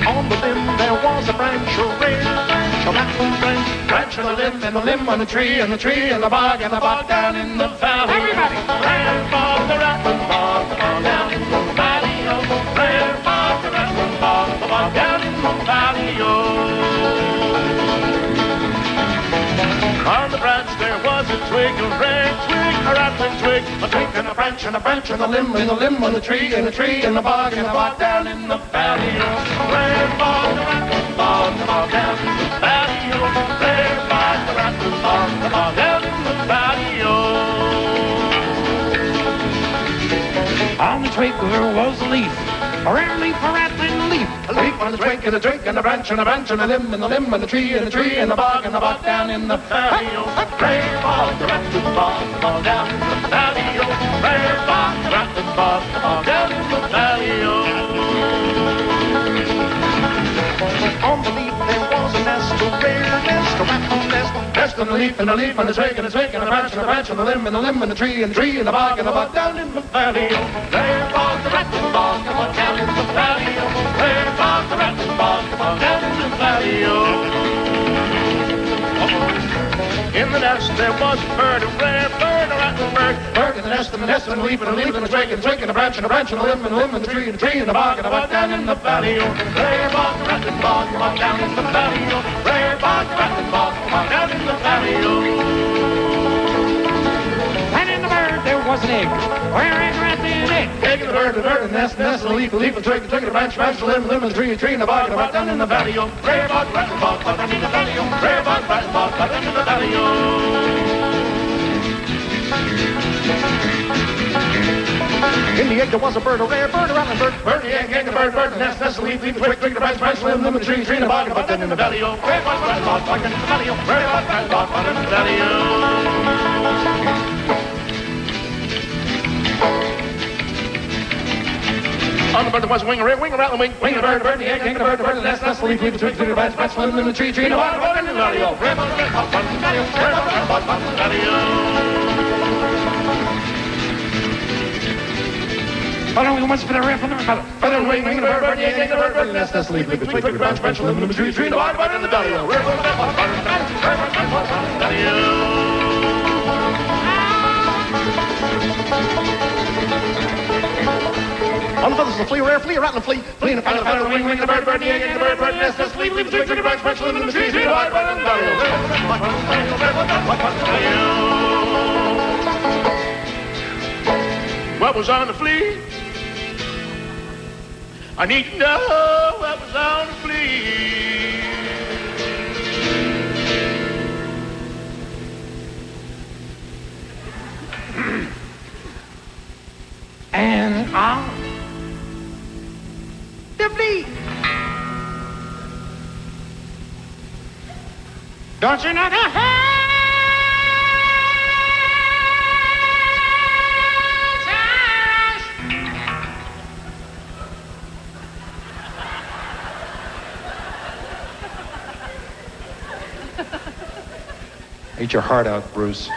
On the limb there was a branch, a rare branch, a rattling branch. Branch on the limb, and the limb on the tree, and the tree in the bog down in the valley. Everybody! Rare bog, the rattling bog, the bog down in the valley, oh. Rare bog, the rattling bog, the bog down twig, a twig and a branch and a limb and a limb on the tree and a tree and a bog down in the valley. Where bog, the rattle bog down in the valley. Where bog, the rattle bog down in the valley. On the twig there was a leaf, a rare leaf, a rattling leaf. A leaf on the twig and a twig and a branch and a limb and a limb and a tree and a bog down in the valley. Where bog, the rattle bog down in the valley. Where bog, the rattle bog down in the valley. On the leaf there was a nest, a rare nest, a rattle nest. Nest on the leaf and a leaf and a twig and a twig and a branch and a limb and a limb and a tree and a bog down in the valley. Where bog, the rattle bog down in the valley. Where bog, the rattle bog down in the valley. In the nest there was a bird, a rare bird, a rattling bird. Bird in the nest, and a nest, and a leaf, and a leaf, and a twig, and a branch, and a limb, and a limb, and a tree, and a bog down in the valley. Rare bog, the rattling bog down in the valley. Rare bog, the rattling bog down in the valley. And in the bird there was an egg, where egg rattling egg. Egg in the bird, and nest, a leaf, and a twig, and a branch, and a limb, and a tree, and a bog down in the valley. Rare bog, rattling bog down in the valley. Rare bog, rattling bog down in the valley. In the egg there was a bird, a rare bird, a rattling bird. Bird in the egg, a bird, nest, a leaf, a twig, a branch, limb, and a tree, and a bog down in the valley. Rare bog, rattling bog down in the valley. Rare bog, rattling bog down in the valley. On the bird there was a wing, a rattling wing. Wing, a bird, the egg, a bird, the nest, a leaf, a twig, a branch, limb, and a tree, and a bog down in the valley. Rare bog, rattling bog down in the valley. Rare bog, rattling bog down in the valley. Follow me once for the rare from the feather. Feather and wing, a bird, the egg, a bird, the nest, a leaf, a twig, a branch, limb, and a tree, and a bog down in the valley. Rare bog, rattling bog down in the valley. Rare bog, rattling bog down in the valley. On the feathers, a flea, a rare flea, a rattling flea. Flea and a feather, a wing, a bird, the egg, a bird, nest, a leaf, a twig, a branch, limb, and a tree, and a bog down in the valley. What was on the flea? I need to know what was on the flea. And on the flea. Don't you know the Eat your heart out, Bruce.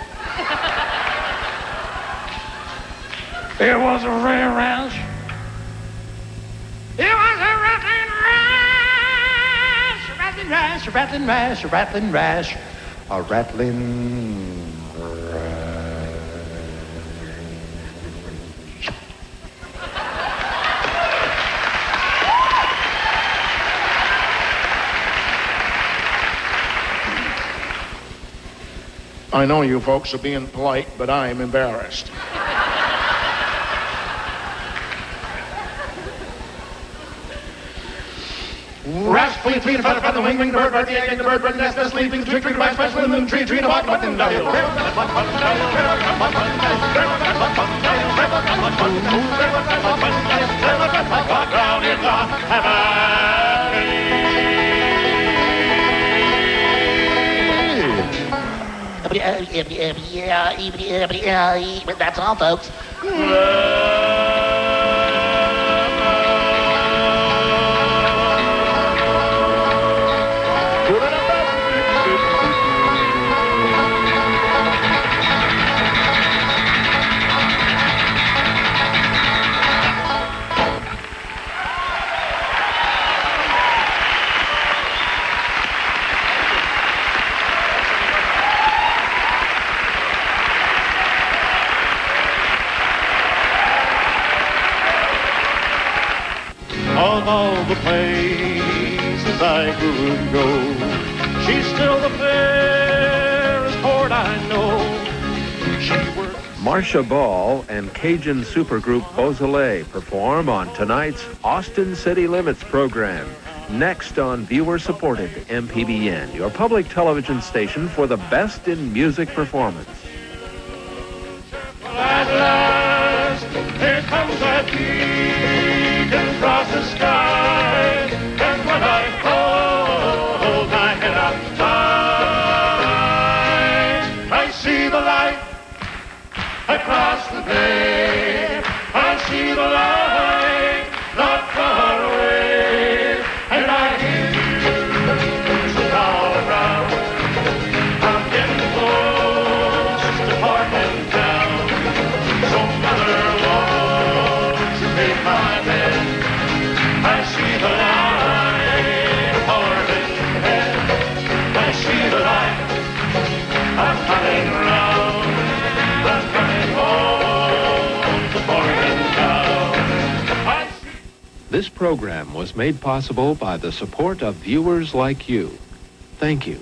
It was a rare rash. It was a rattling rash. A rattling rash, a rattling rash, a rattling rash. A rattling rash. I know you folks are being polite, but I'm embarrassed. Rash, flea, flea, and feather, wing, the bird, the egg, the bird, nest, a leaf, a twig, a branch, limb, and a tree, and a bog down in the valley. Down in the That's all, folks. Of all the places I could go, she's still the fairest port I know. She works Marcia Ball and Cajun supergroup Beausoleil perform on tonight's Austin City Limits program. Next on viewer-supported MPBN, your public television station for the best in music performance. At last, here comes that beacon across the sky, and when I hold my head up high, I see the light across the bay. I see the light not far away, and I hear music all around. I'm getting close to Portland town. So mother won't you take my hand? I see the light pouring ahead. I see the light. I'm coming round. I'm coming home to Portland town. This program was made possible by the support of viewers like you. Thank you.